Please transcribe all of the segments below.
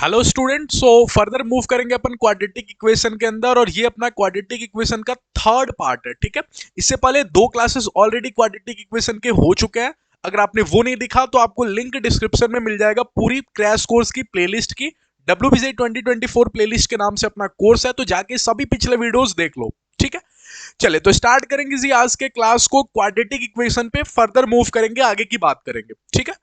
Hello student. So further move करेंगे अपन quadratic equation के अंदर, और ये अपना क्वाड्रेटिक इक्वेशन का थर्ड पार्ट है। ठीक है, इससे पहले दो क्लासेस ऑलरेडी क्वाड्रेटिक इक्वेशन के हो चुके हैं। अगर आपने वो नहीं दिखा तो आपको लिंक डिस्क्रिप्शन में मिल जाएगा पूरी क्रैश कोर्स की प्लेलिस्ट की। WBC 2024 प्लेलिस्ट के नाम से अपना कोर्स है, तो जाके सभी पिछले वीडियोस देख लो। ठीक है, चले तो स्टार्ट करेंगे जी आज के क्लास को। क्वाड्रेटिक इक्वेशन पे फर्दर मूव करेंगे, आगे की बात करेंगे। ठीक है,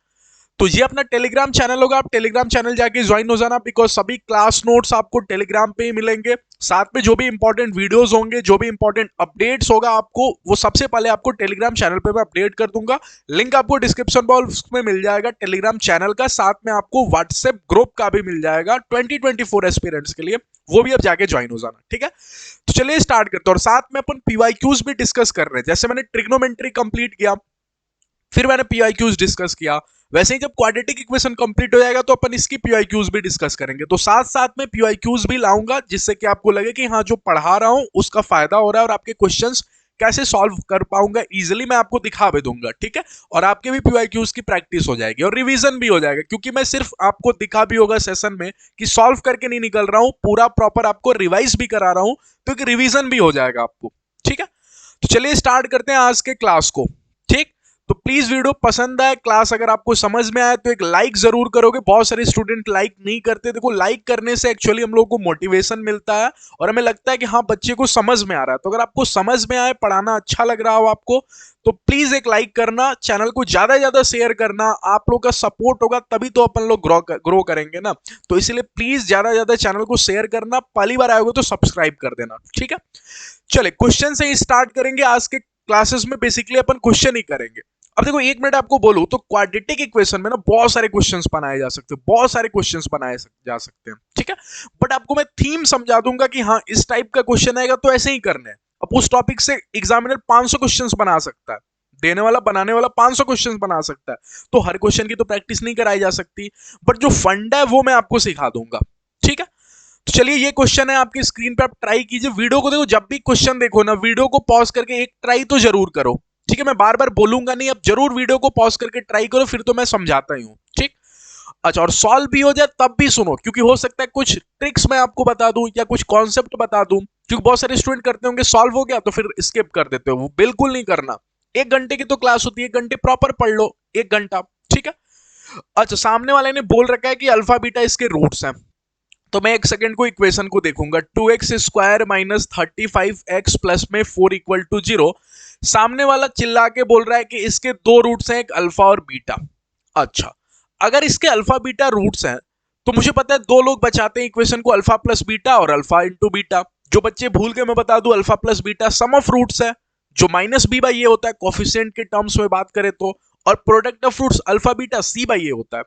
तो ये अपना टेलीग्राम चैनल होगा, आप टेलीग्राम चैनल जाके ज्वाइन हो जाना, बिकॉज सभी क्लास नोट्स आपको टेलीग्राम पे ही मिलेंगे। साथ में जो भी इंपॉर्टेंट वीडियोस होंगे, जो भी इंपॉर्टेंट अपडेट्स होगा आपको, वो सबसे पहले आपको टेलीग्राम चैनल पे मैं अपडेट कर दूंगा। लिंक आपको डिस्क्रिप्शन बॉक्स में मिल जाएगा टेलीग्राम चैनल का। साथ में आपको व्हाट्सएप ग्रुप का भी मिल जाएगा 2024 एस्पिरेंट्स के लिए, वो भी अब जाके ज्वाइन हो जाना। ठीक है, तो चलिए स्टार्ट करते हैं। और साथ में अपन पीवाईक्यूज भी डिस्कस कर रहे हैं। जैसे मैंने ट्रिग्नोमेट्री कंप्लीट किया, फिर मैंने पीआईक्यूज डिस्कस किया, वैसे ही जब क्वाड्रेटिक इक्वेशन कंप्लीट हो जाएगा तो अपन इसकी पीआईक्यूज भी डिस्कस करेंगे। तो साथ साथ में पीआईक्यूज भी लाऊंगा, जिससे कि आपको लगे कि हाँ, जो पढ़ा रहा हूं उसका फायदा हो रहा है, और आपके क्वेश्चंस कैसे सॉल्व कर पाऊंगा इजीली मैं आपको दिखा भी दूंगा। ठीक है, और आपके भी पीआईक्यूज की प्रैक्टिस हो जाएगी और रिवीजन भी हो जाएगा, क्योंकि मैं सिर्फ आपको दिखा भी होगा सेशन में कि सॉल्व करके नहीं निकल रहा हूं, पूरा प्रॉपर आपको रिवाइज भी करा रहा हूं, तो एक रिवीजन भी हो जाएगा आपको। ठीक है, तो चलिए स्टार्ट करते हैं आज के क्लास को। ठीक, तो प्लीज वीडियो पसंद आए, क्लास अगर आपको समझ में आए तो एक लाइक जरूर करोगे। बहुत सारे स्टूडेंट लाइक नहीं करते। देखो, लाइक करने से एक्चुअली हम लोगों को मोटिवेशन मिलता है और हमें लगता है कि हाँ, बच्चे को समझ में आ रहा है। तो अगर आपको समझ में आए, पढ़ाना अच्छा लग रहा हो आपको, तो प्लीज एक लाइक करना, चैनल को ज्यादा से ज्यादा शेयर करना। आप लोग का सपोर्ट होगा तभी तो अपन लोग ग्रो करेंगे ना। तो इसलिए प्लीज ज्यादा से ज्यादा चैनल को शेयर करना। पहली बार आए हो तो सब्सक्राइब कर देना। ठीक है, चले क्वेश्चन से ही स्टार्ट करेंगे। आज के क्लासेस में बेसिकली अपन क्वेश्चन ही करेंगे। अब देखो, एक मिनट आपको बोलूं तो क्वाड्रेटिक इक्वेशन में ना बहुत सारे क्वेश्चंस बनाए जा सकते हैं, बहुत सारे क्वेश्चंस जा सकते हैं। ठीक है, बट आपको मैं थीम समझा दूंगा कि हाँ, इस टाइप का क्वेश्चन आएगा तो ऐसे ही करना है। अब उस टॉपिक से एग्जामिनर 500 क्वेश्चंस बना सकता है, देने वाला बनाने वाला 500 क्वेश्चंस बना सकता है। तो हर क्वेश्चन की तो प्रैक्टिस नहीं कराई जा सकती, बट जो फंड है वो मैं आपको सिखा दूंगा। ठीक है, तो चलिए ये क्वेश्चन है आपकी स्क्रीन पे, आप ट्राई कीजिए। वीडियो को देखो, जब भी क्वेश्चन देखो ना, वीडियो को पॉज करके एक ट्राई तो जरूर करो। ठीक है, मैं बार बार बोलूंगा नहीं, अब जरूर वीडियो को पॉज करके ट्राई करो, फिर तो मैं समझाता ही हूँ। ठीक, अच्छा, और सॉल्व भी हो जाए तब भी सुनो, क्योंकि हो सकता है कुछ ट्रिक्स मैं आपको बता दूं या कुछ कॉन्सेप्ट बता दूं, क्योंकि बहुत सारे स्टूडेंट करते होंगे सॉल्व हो गया तो फिर स्किप कर देते हो। वो बिल्कुल नहीं करना। 1 घंटे की तो क्लास होती है, 1 घंटे प्रॉपर पढ़ लो, 1 घंटा। ठीक है, अच्छा, सामने वाले ने बोल रखा है कि अल्फा बीटा इसके रूट्स हैं, तो मैं एक सेकंड को इक्वेशन को देखूंगा। 2x² माइनस 35x प्लस में 4 इक्वल टू 0। सामने वाला चिल्ला के बोल रहा है कि इसके दो रूट्स हैं, एक अल्फा और बीटा। अच्छा, अगर इसके अल्फा बीटा रूट्स हैं तो मुझे पता है दो लोग बचाते हैं इक्वेशन को, अल्फा प्लस बीटा और अल्फा इंटू बीटा। जो बच्चे भूल के मैं बता दूं, alpha plus beta sum of roots है, जो माइनस बी बाई ए होता है कोफिशिएंट के टर्म्स में बात करें तो, और product of roots alpha beta C by A होता है।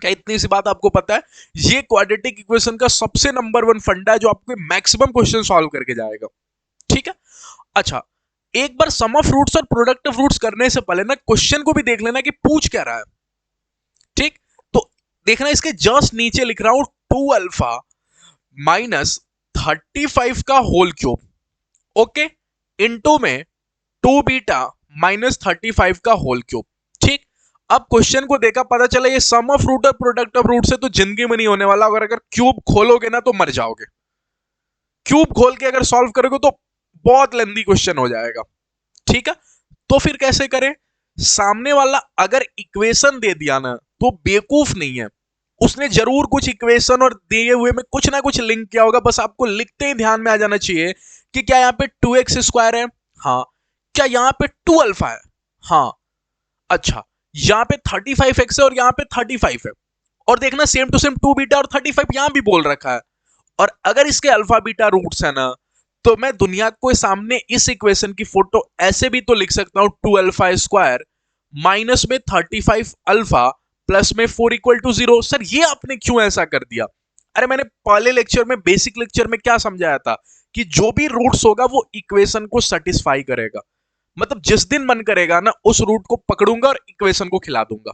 क्या इतनी सी बात आपको पता है? ये क्वाड्रेटिक इक्वेशन का सबसे नंबर 1 फंडा है, जो आपको मैक्सिमम क्वेश्चन सॉल्व करके जाएगा। ठीक है, अच्छा, एक बार सम ऑफ रूट्स और प्रोडक्ट ऑफ रूट्स करने से पहले ना क्वेश्चन को भी देख लेना कि पूछ क्या रहा है। ठीक, तो देखना, इसके जस्ट नीचे लिख रहा हूं 2 अल्फा माइनस 35 का होल क्यूब, ओके, इनटू में 2 बीटा माइनस 35 का होल क्यूब। ठीक, अब क्वेश्चन को देखा, पता चला ये सम ऑफ रूट और प्रोडक्ट ऑफ रूट से तो जिंदगी में नहीं होने वाला। अगर क्यूब खोलोगे ना तो मर जाओगे। क्यूब खोल के अगर सॉल्व करोगे तो बहुत लेंदी क्वेश्चन हो जाएगा। ठीक है, तो फिर कैसे करें? सामने वाला अगर इक्वेशन दे दिया ना तो बेवकूफ नहीं है, उसने जरूर कुछ इक्वेशन और दिए हुए में कुछ ना कुछ लिंक किया होगा। बस आपको लिखते ही ध्यान में आ जाना चाहिए कि क्या यहाँ पे 2x² है, हाँ, क्या यहाँ पे 2 अल्फा है, हाँ, अच्छा, यहाँ पे 35x है और यहाँ पे 35 है, और देखना सेम टू सेम 2 बीटा और 35 यहां भी बोल रखा है। और अगर इसके अल्फा बीटा रूट्स है ना, तो मैं दुनिया को सामने इस इक्वेशन की फोटो ऐसे भी तो लिख सकता हूं, 2 अल्फा स्क्वायर माइनस में 35 अल्फा प्लस में 4 इक्वल टू 0। सर ये आपने क्यों ऐसा कर दिया? अरे मैंने पहले लेक्चर में, बेसिक लेक्चर में क्या समझाया था कि जो भी रूट्स होगा वो इक्वेशन को सेटिस्फाई करेगा। मतलब जिस दिन मन करेगा ना, उस रूट को पकड़ूंगा और इक्वेशन को खिला दूंगा।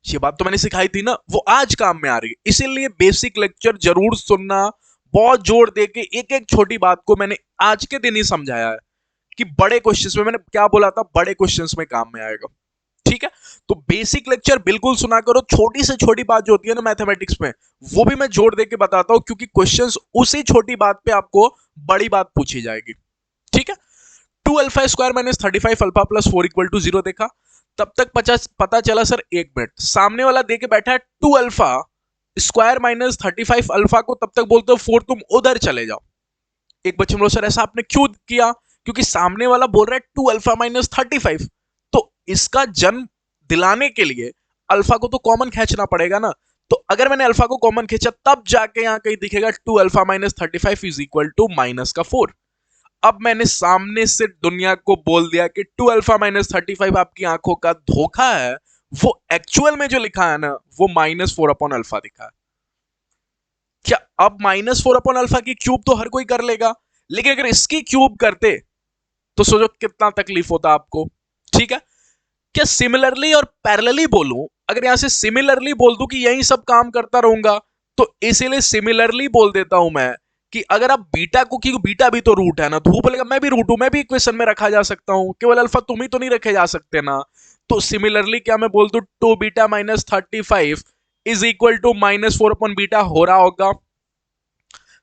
ये बात तो मैंने सिखाई थी ना, वो आज काम में आ रही है। इसीलिए बेसिक लेक्चर जरूर सुनना, बहुत जोर दे के एक एक छोटी बात को मैंने आज के दिन ही समझाया है कि बड़े क्वेश्चंस में, मैंने क्या बोला था, बड़े क्वेश्चंस में काम में आएगा। ठीक है, तो बेसिक लेक्चर बिल्कुल सुना करो, छोटी से छोटी बात जो होती है ना मैथमेटिक्स में, वो भी मैं जोड़ दे के बताता हूं, क्योंकि क्वेश्चंस उसी छोटी बात पे आपको बड़ी बात पूछी जाएगी। ठीक है, 2α² - 35α + 4 = 0 देखा, तब तक पता चला सर 1 मिनट, सामने वाला दे के बैठा है 2α² - 35α को, तब तक बोलते हो 4, तुम उधर चले जाओ। एक बच्चे बोलो सर ऐसा आपने क्यों किया, क्योंकि सामने वाला बोल रहा है 2α - 35, तो इसका जन्म दिलाने के लिए अल्फा को तो कॉमन खींचना पड़ेगा ना, तो अगर मैंने अल्फा को कॉमन खींचा तब जाके यहां कहीं दिखेगा 2α - 35 = -4। अब मैंने सामने से दुनिया को बोल दिया कि 2α - 35 आपकी आंखों का धोखा है, वो एक्चुअल में जो लिखा है ना वो -4/α दिखा है। क्या अब -4/α की क्यूब तो हर कोई कर लेगा, लेकिन अगर इसकी क्यूब करते तो सोचो कितना तकलीफ होता आपको। ठीक है, क्या सिमिलरली और पैरेलली बोलूं, अगर यहां से सिमिलरली बोल दूं कि यही सब काम करता रहूंगा, तो इसीलिए सिमिलरली बोल देता हूं मैं कि अगर आप बीटा को, क्योंकि बीटा भी तो रूट है ना, तो वो बोलेगा मैं भी रूट हूं, मैं भी इक्वेशन में रखा जा सकता हूं, केवल अल्फा तुम ही तो नहीं रखे जा सकते ना। तो सिमिलरली क्या मैं बोल दूं 2β - 35 = -4/β हो रहा होगा।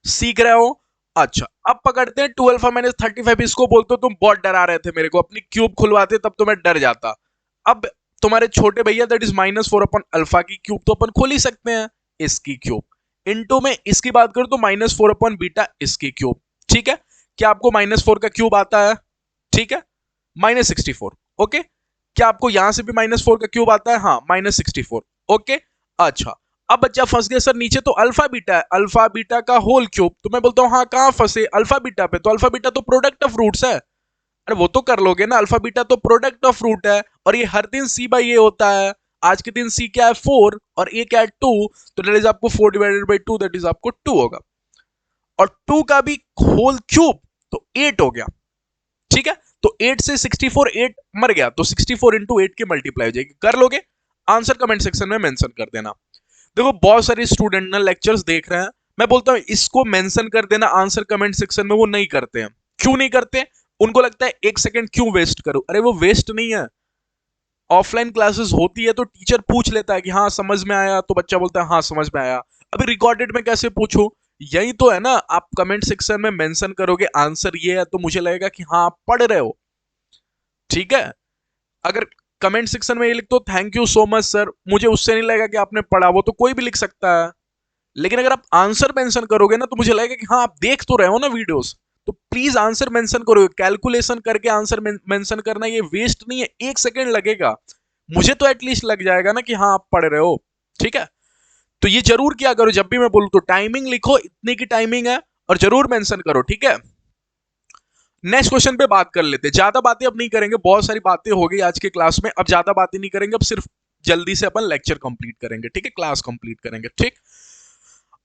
सीख रहे हो? अच्छा, अब पकड़ते हैं 2α - 35, इसको बोलते हो तुम बहुत डरा रहे थे मेरे को, अपनी क्यूब खुलवाते तब तो मैं डर जाता। अब तुम्हारे छोटे भैया दैट इज -4/α की क्यूब तो अपन खोल ही सकते हैं, इसकी क्यूब इनटू में इसकी बात करूं तो -4/β इसकी क्यूब। ठीक है, क्या आपको -4 का क्यूब आता है? ठीक है, -64। ओके, क्या आपको यहां से भी -4 का क्यूब आता है? हाँ, -64। ओके, अच्छा, अब बच्चा फंस गया सर नीचे तो अल्फा बीटा है, अल्फा बीटा का होल क्यूब, तो मैं बोलता हूं हाँ कहां फंसे? अल्फा बीटा पे, तो अल्फा बीटा तो प्रोडक्ट ऑफ रूट्स है। अरे वो तो कर लोगे ना, अल्फा बीटा तो प्रोडक्ट ऑफ रूट है, और ये हर दिन c/a होता है। आज के दिन c क्या है? 4, और a क्या है? 2, तो दैट इज आपको 4/2, दैट इज आपको 2 होगा, और 2 का भी होल क्यूब तो 8 हो गया। ठीक है, तो 8 से 64, 8 मर गया, तो 64 इंटू 8 की मल्टीप्लाई हो जाएगी। कर लोगे? आंसर कमेंट सेक्शन में मेंशन कर देना। देखो बहुत सारे स्टूडेंट ना लेक्चर्स देख रहे हैं, मैं बोलता हूं इसको मेंशन कर देना आंसर कमेंट सेक्शन में, वो नहीं करते हैं। क्यों नहीं करते? उनको लगता है 1 सेकंड क्यों वेस्ट करूं। अरे वो वेस्ट नहीं है, ऑफलाइन क्लासेस होती है तो टीचर पूछ लेता है कि हाँ समझ में आया, तो बच्चा बोलता है हाँ समझ में आया। अभी रिकॉर्डेड में कैसे पूछूं? यही तो है ना, आप कमेंट सेक्शन में मेंशन करोगे आंसर ये है, तो मुझे लगेगा कि हाँ आप पढ़ रहे हो। ठीक है, अगर कमेंट सेक्शन में ये लिख दो thank you so much sir, मुझे उससे नहीं लगेगा कि आपने पढ़ा, वो तो कोई भी लिख सकता है। लेकिन अगर आप आंसर मेंशन करोगे ना, तो मुझे लगेगा कि हाँ आप देख तो रहे हो ना वीडियोस, तो प्लीज आंसर मेंशन करो। कैलकुलेशन करके आंसर मेंशन करना ये वेस्ट नहीं है, 1 सेकंड लगेगा, मुझे तो एटलीस्ट लग जाएगा ना कि हाँ आप पढ़ रहे हो। ठीक है, तो ये जरूर किया करो, जब भी मैं बोलूं तो टाइमिंग लिखो, इतनी की टाइमिंग है, और जरूर मेंशन करो। ठीक है, नेक्स्ट क्वेश्चन पे बात कर लेते हैं। ज्यादा बातें अब नहीं करेंगे, बहुत सारी बातें हो गई आज के क्लास में, अब ज्यादा बातें नहीं करेंगे, अब सिर्फ जल्दी से अपन लेक्चर कंप्लीट करेंगे। ठीक है, क्लास कंप्लीट करेंगे। ठीक,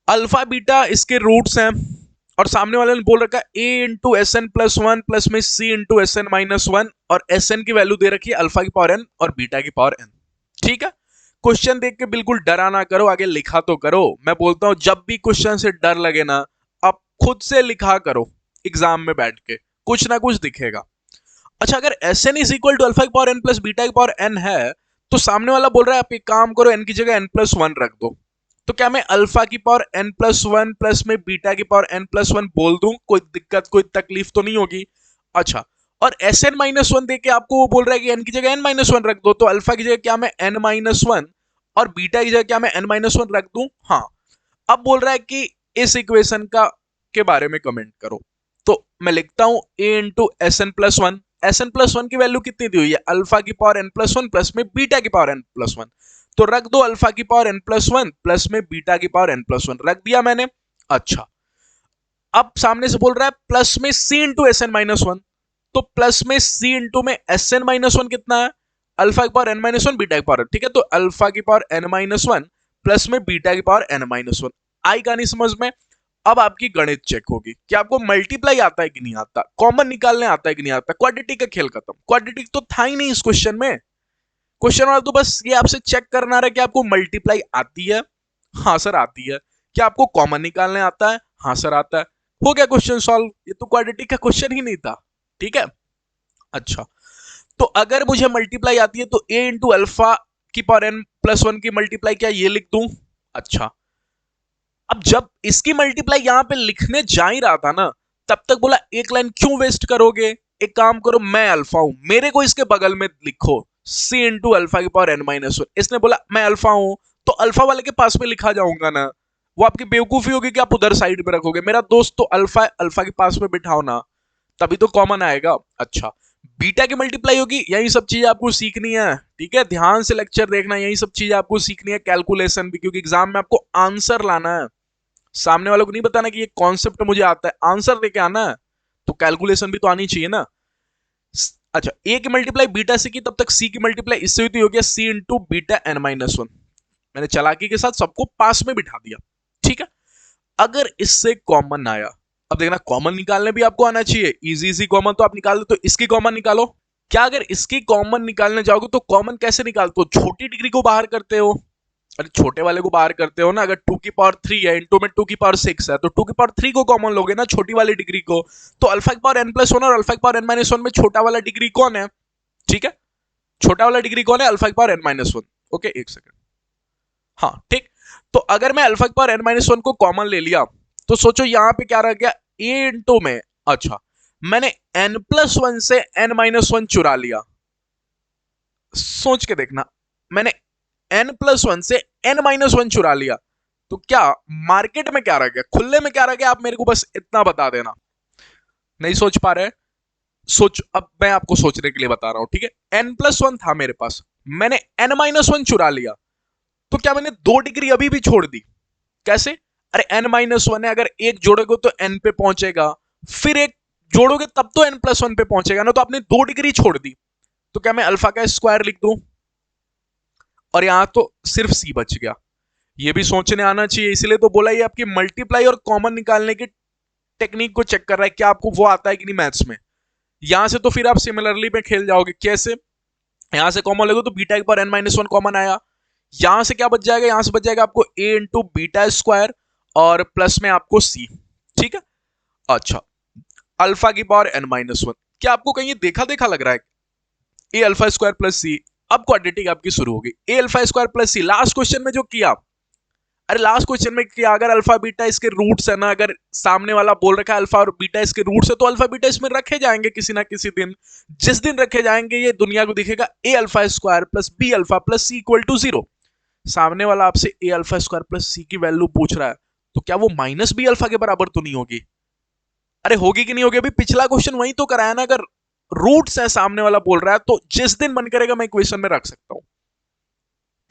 अल्फा बीटा इसके रूट्स हैं, और सामने वाले ने बोल रखा है a into S N plus one plus में c into S N minus one, और एस एन की वैल्यू दे रखी है अल्फा की पावर n और बीटा की पावर n। ठीक है, क्वेश्चन देख के बिल्कुल डरा ना करो, आगे लिखा तो करो। मैं बोलता हूं जब भी क्वेश्चन से डर लगे ना, आप खुद से लिखा करो, एग्जाम में बैठ के कुछ ना कुछ दिखेगा। अच्छा, अगर S N is equal to alpha की पावर एन प्लस बीटा की पावर एन है, तो सामने वाला बोल रहा है आप एक काम करो, एन की जगह एन प्लस वन रख दो, तो क्या मैं अल्फा की power N plus one plus में बीटा की पावर एन प्लस वन बोल दूं? कोई दिक्कत कोई तकलीफ तो नहीं होगी। अच्छा, और एस एन माइनस वन देके आपको वो बोल रहा है कि एन की जगह एन माइनस वन रख दो, तो अल्फा की जगह क्या मैं एन माइनस वन, और बीटा की जगह क्या मैं एन माइनस वन रख दूं? हाँ। अब बोल रहा है कि इस इक्वेशन का के बारे में कमेंट करो, तो मैं लिखता हूं A into S N plus one. S N plus one की वैल्यू कितनी दी हुई है? अल्फा की power N plus one plus में बीटा की पावर एन प्लस वन, तो रख दो अल्फा की power N plus one plus में बीटा की पावर एन प्लस वन, रख दिया मैंने। अच्छा, अब सामने से बोल रहा है प्लस में C into S N minus one, तो प्लस में सी इंटू में एस एन माइनस वन कितना है? अल्फा की power N minus one beta की पावर, ठीक है, तो अल्फा की power N minus one plus में बीटा की पावर एन माइनस वन। आई का नहीं समझ में? अब आपकी गणित चेक होगी कि आपको मल्टीप्लाई आता है कि नहीं आता, कॉमन निकालने आता है कि नहीं आता। क्वाड्रेटिक का खेल खत्म, क्वाड्रेटिक तो था ही नहीं इस क्वेश्चन में। क्वेश्चन वाला तो बस ये आपसे चेक करना रहा है कि आपको मल्टीप्लाई आती है? हाँ सर आती है। क्या आपको कॉमन निकालने आता है? हाँ सर आता है। हो गया क्वेश्चन सॉल्व, ये तो क्वाड्रेटिक का क्वेश्चन ही नहीं था। ठीक है, अच्छा, तो अगर मुझे मल्टीप्लाई आती है तो a इंटू अल्फा की पावर n प्लस वन की मल्टीप्लाई क्या ये लिख दूं? अच्छा, अब जब इसकी मल्टीप्लाई यहां पे लिखने जा ही रहा था ना, तब तक बोला एक लाइन क्यों वेस्ट करोगे, एक काम करो, मैं अल्फा हूं, मेरे को इसके बगल में लिखो c इंटू अल्फा की पावर n माइनस वन। इसने बोला मैं अल्फा हूं, तो अल्फा वाले के पास में लिखा जाऊंगा ना, वो आपकी बेवकूफी होगी कि आप उधर साइड में रखोगे। मेरा दोस्त तो अल्फा, अल्फा के पास में बिठाओ ना, तभी तो कॉमन आएगा। अच्छा, बीटा की मल्टीप्लाई होगी, यही सब चीजें आपको सीखनी है, ठीक है, ध्यान से लेक्चर देखना, यही सब चीजें आपको सीखनी है, कैलकुलेशन भी, क्योंकि एग्जाम में आपको आंसर लाना है, सामने वालों को नहीं बताना कि ये कॉन्सेप्ट मुझे आता है, आंसर लेके आना है, तो कैलकुलेशन भी तो आनी चाहिए ना। अच्छा, ए की मल्टीप्लाई बीटा से की, तब तक सी की मल्टीप्लाई इससे हुई, तो हो गया C into beta N minus one. मैंने चालाकी के साथ सबको पास में बिठा दिया, ठीक है। अगर इससे कॉमन आया, अब देखना कॉमन निकालने भी आपको आना चाहिए, इजी इजी कॉमन तो आप निकाल दो, तो इसकी कॉमन निकालो। क्या अगर इसकी कॉमन निकालने जाओगे तो कॉमन कैसे निकालते हो, छोटी डिग्री को बाहर करते हो, अरे छोटे वाले को बाहर करते हो ना। अगर 2 की पावर 3 है, इंटू में 2 की पावर 6 है, तो 2 की पावर 3 को कॉमन लोगे ना, छोटी वाली डिग्री को। तो अल्फा की पावर n प्लस वन और अल्फा की पावर n माइनस वन में छोटा वाला डिग्री कौन है, ठीक है, छोटा वाला डिग्री कौन है, अल्फा की power n minus one. Okay, एक सेकंड, हाँ ठीक। तो अगर मैं अल्फा की पावर n माइनस वन को कॉमन ले लिया, तो सोचो यहां पे क्या रह गया, a इंटू में, अच्छा मैंने n प्लस वन से n माइनस वन चुरा लिया, सोच के देखना, मैंने n प्लस वन से n माइनस वन चुरा लिया, तो क्या मार्केट में क्या रह गया, खुले में क्या रह गया, आप मेरे को बस इतना बता देना। नहीं सोच पा रहे? सोच, अब मैं आपको सोचने के लिए बता रहा हूं, ठीक है। n प्लस वन था मेरे पास, मैंने n माइनस वन चुरा लिया, तो क्या मैंने 2 डिग्री अभी भी छोड़ दी? कैसे? अरे n माइनस वन है, अगर एक जोड़ोगे तो n पे पहुंचेगा, फिर एक जोड़ोगे तब तो n प्लस वन पे पहुंचेगा ना, तो आपने 2 डिग्री छोड़ दी। तो क्या मैं अल्फा का स्क्वायर लिख दूं, और यहां तो सिर्फ c बच गया। ये भी सोचने आना चाहिए, इसलिए तो बोला, ये आपकी मल्टीप्लाई और कॉमन निकालने की टेक्निक को चेक कर रहा है, क्या आपको वो आता है कि नहीं मैथ्स में। यहां से तो फिर आप सिमिलरली में खेल जाओगे, कैसे? यहां से कॉमन लगो तो बीटा के power n minus one common आया, यहां से क्या बच जाएगा, यहां से बच जाएगा आपको a इंटू बीटा स्क्वायर और प्लस में आपको c, ठीक है। अच्छा, अल्फा की पावर n माइनस वन, क्या आपको कहीं देखा देखा लग रहा है, a alpha square plus C. अब क्वाड्रेटिक आपकी शुरू होगी, a alpha square plus C, last question में जो किया, अरे लास्ट क्वेश्चन में किया, अगर अल्फा बीटा इसके रूट्स है ना, अगर सामने वाला बोल रखा है अल्फा और बीटा इसके रूट्स है, तो अल्फा बीटा इसमें रखे जाएंगे किसी ना किसी दिन, जिस दिन रखे जाएंगे ये दुनिया को दिखेगा a alpha square plus B alpha plus C equal to zero. सामने वाला आपसे a alpha square plus C की वैल्यू पूछ रहा है, तो क्या वो माइनस बी अल्फा के बराबर तो नहीं होगी? अरे होगी कि नहीं होगी, अभी पिछला क्वेश्चन वही तो कराया ना, अगर रूट्स है सामने वाला बोल रहा है, तो जिस दिन मन करेगा मैं इक्वेशन में रख सकता हूं,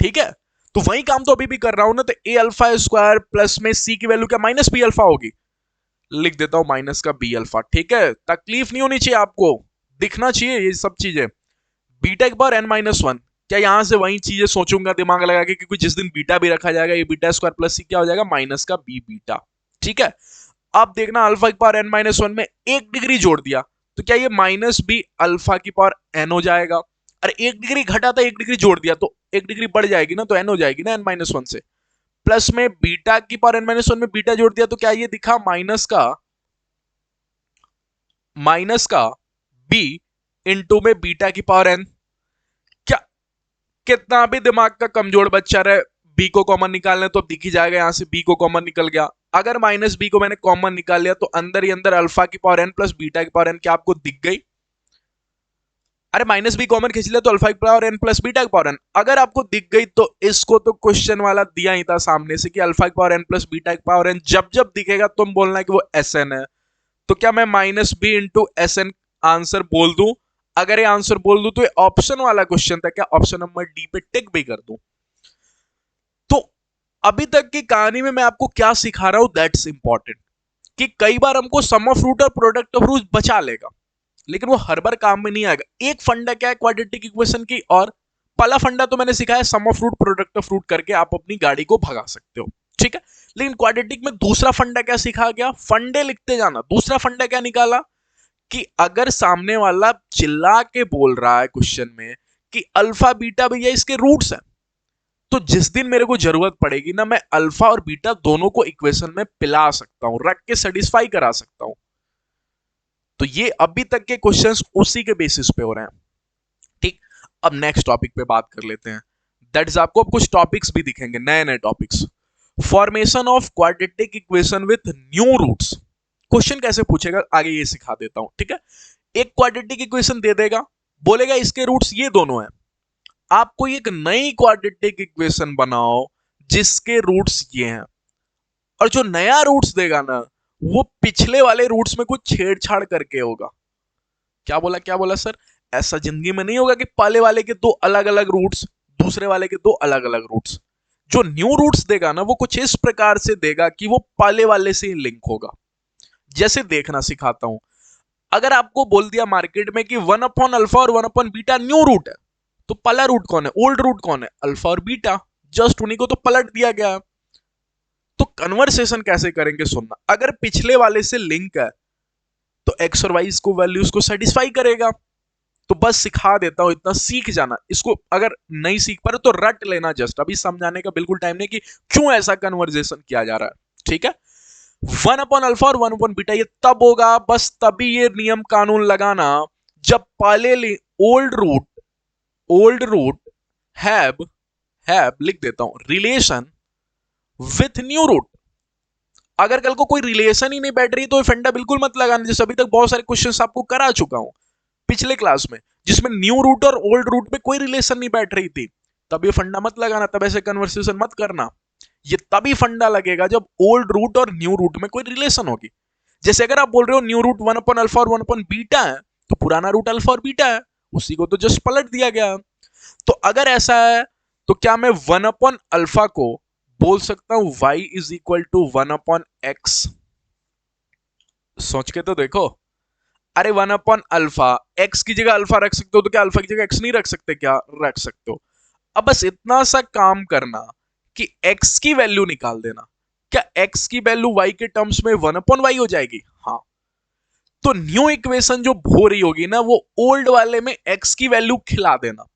ठीक है। तो वही काम तो अभी भी कर रहा हूं ना, तो a अल्फा स्क्वायर प्लस में c की वैल्यू क्या माइनस बी अल्फा होगी, लिख देता हूं माइनस का बी अल्फा, ठीक है। तकलीफ नहीं होनी चाहिए आपको, दिखना चाहिए ये सब चीजें। बीटा के पावर n माइनस वन, क्या यहां से वही चीजें सोचूंगा दिमाग लगा के, क्योंकि जिस दिन बीटा भी रखा जाएगा, ये बीटा स्क्वायर प्लस सी क्या हो जाएगा, माइनस का बी बीटा, ठीक है। अब देखना अल्फा की पावर n माइनस वन में एक डिग्री जोड़ दिया, तो क्या ये माइनस बी अल्फा की पावर n हो जाएगा? अरे एक डिग्री घटा था, एक डिग्री जोड़ दिया, तो एक डिग्री बढ़ जाएगी ना, तो n हो जाएगी ना n माइनस वन से। प्लस में बीटा की पावर n माइनस वन में बीटा जोड़ दिया, तो क्या ये दिखा माइनस का b इंटू में बीटा की पावर n। क्या कितना भी दिमाग का कमजोर बच्चा रहे, बी को कॉमन निकालना है तो अब दिख ही जाएगा, यहां से बी को कॉमन निकल गया। अगर माइनस बी को मैंने कॉमन निकाल लिया, तो अंदर ही अंदर अल्फा की पावर n प्लस बीटा की पावर n क्या आपको दिख गई? अरे माइनस बी कॉमन खींच लिया तो अल्फा की पावर n प्लस बीटा की पावर n, अगर आपको दिख गई तो इसको तो क्वेश्चन वाला दिया ही था सामने से कि अल्फा की पावर n प्लस बीटा की पावर n जब जब दिखेगा तुम बोलना है कि वो Sn है। तो क्या मैं minus B into Sn answer बोल दूं? अगर ये आंसर बोल दूं तो ये ऑप्शन वाला क्वेश्चन था, क्या ऑप्शन नंबर डी पे टिक भी कर दूं? तो अभी तक की कहानी में मैं आपको क्या सिखा रहा हूं, दैट्स इंपॉर्टेंट, कि कई बार हमको सम ऑफ रूट और प्रोडक्ट ऑफ रूट बचा लेगा, लेकिन वो हर बार काम में नहीं आएगा। एक फंडा क्या है क्वाड्रेटिक इक्वेशन की, और पहला फंडा तो मैंने सिखाया sum of root product of root करके आप अपनी गाड़ी को भगा सकते हो, ठीक है। लेकिन क्वाड्रेटिक में दूसरा फंडा क्या सिखा गया, फंडे लिखते जाना। दूसरा फंडा क्या निकाला कि अगर सामने वाला चिल्ला के बोल रहा है क्वेश्चन में कि अल्फा बीटा भैया इसके रूट्स हैं, तो जिस दिन मेरे को जरूरत पड़ेगी ना, मैं अल्फा और बीटा दोनों को इक्वेशन में पिला सकता हूं, रख के सेटिस्फाई करा सकता हूं। तो ये अभी तक के क्वेश्चंस उसी के बेसिस पे हो रहे हैं, अब नेक्स्ट टॉपिक पे बात कर लेते हैं, दैट इज आपको अब कुछ टॉपिक्स भी दिखेंगे, नए नए topics. Formation of quadratic equation with new roots. Question कैसे पूछेगा आगे ये सिखा देता हूं, ठीक है। एक क्वाड्रेटिक इक्वेशन दे देगा, बोलेगा इसके रूट्स ये दोनों हैं, आपको एक नई क्वाड्रेटिक इक्वेशन बनाओ जिसके रूट्स ये हैं, और जो नया रूट्स देगा ना वो पिछले वाले रूट्स में कुछ छेड़छाड़ करके होगा। क्या बोला सर? ऐसा जिंदगी में नहीं होगा कि पहले वाले के दो अलग अलग रूट्स, दूसरे वाले के दो अलग अलग रूट्स। जो न्यू रूट्स देगा ना वो कुछ इस प्रकार से देगा कि वो पहले वाले से ही लिंक होगा। जैसे देखना सिखाता हूं, अगर आपको बोल दिया मार्केट में कि 1/अल्फा और 1/बीटा न्यू रूट है, तो पहला रूट कौन है, ओल्ड रूट कौन है, अल्फा और बीटा, जस्ट उन्हीं को तो पलट दिया गया। तो कन्वर्सेशन कैसे करेंगे सुनना, अगर पिछले वाले से लिंक है तो एक्स और वाई को वैल्यूज को सेटिस्फाई करेगा। तो बस सिखा देता हूं, इतना सीख जाना। इसको अगर नहीं सीख पा रहे तो रट लेना, जस्ट अभी समझाने का बिल्कुल टाइम नहीं कि क्यों ऐसा कन्वर्सेशन किया जा रहा है, ठीक है। 1/अल्फा और 1/बीटा ये तब होगा, बस तभी ये नियम कानून लगाना जब पहले ओल्ड रूट हैव लिख देता हूं रिलेशन विथ न्यू रूट। अगर कल को कोई रिलेशन ही नहीं बैठ रही तो फंडा बिल्कुल मत लगाना। जैसे अभी तक बहुत सारे क्वेश्चंस आपको करा चुका हूं पिछले क्लास में, जिसमें न्यू रूट और ओल्ड रूट में कोई रिलेशन नहीं बैठ रही थी, तब ये फंडा मत लगाना, तब ऐसे कन्वर्सेशन मत करना। ये तभी फंडा लगेगा जब ओल्ड रूट और न्यू रूट में कोई रिलेशन होगी। जैसे अगर आप बोल रहे हो न्यू रूट 1/अल्फा और 1/बीटा है, तो पुराना रूट अल्फा और बीटा है, उसी को तो जस्ट पलट दिया गया। तो अगर ऐसा है तो क्या मैं 1/अल्फा को बोल सकता हूं y is equal to 1/x? सोच के तो देखो। अरे 1/अल्फा, x की जगह अल्फा रख सकते हो तो क्या अल्फा की जगह x नहीं रख सकते? क्या रख सकते हो। अब बस इतना सा काम करना कि x की वैल्यू निकाल देना। क्या x की वैल्यू y के टर्म्स में 1/y हो जाएगी? हाँ। तो न्यू इक्वेशन जो हो रही होगी ना वो ओल्ड वाले में x की वैल्यू खिला देना।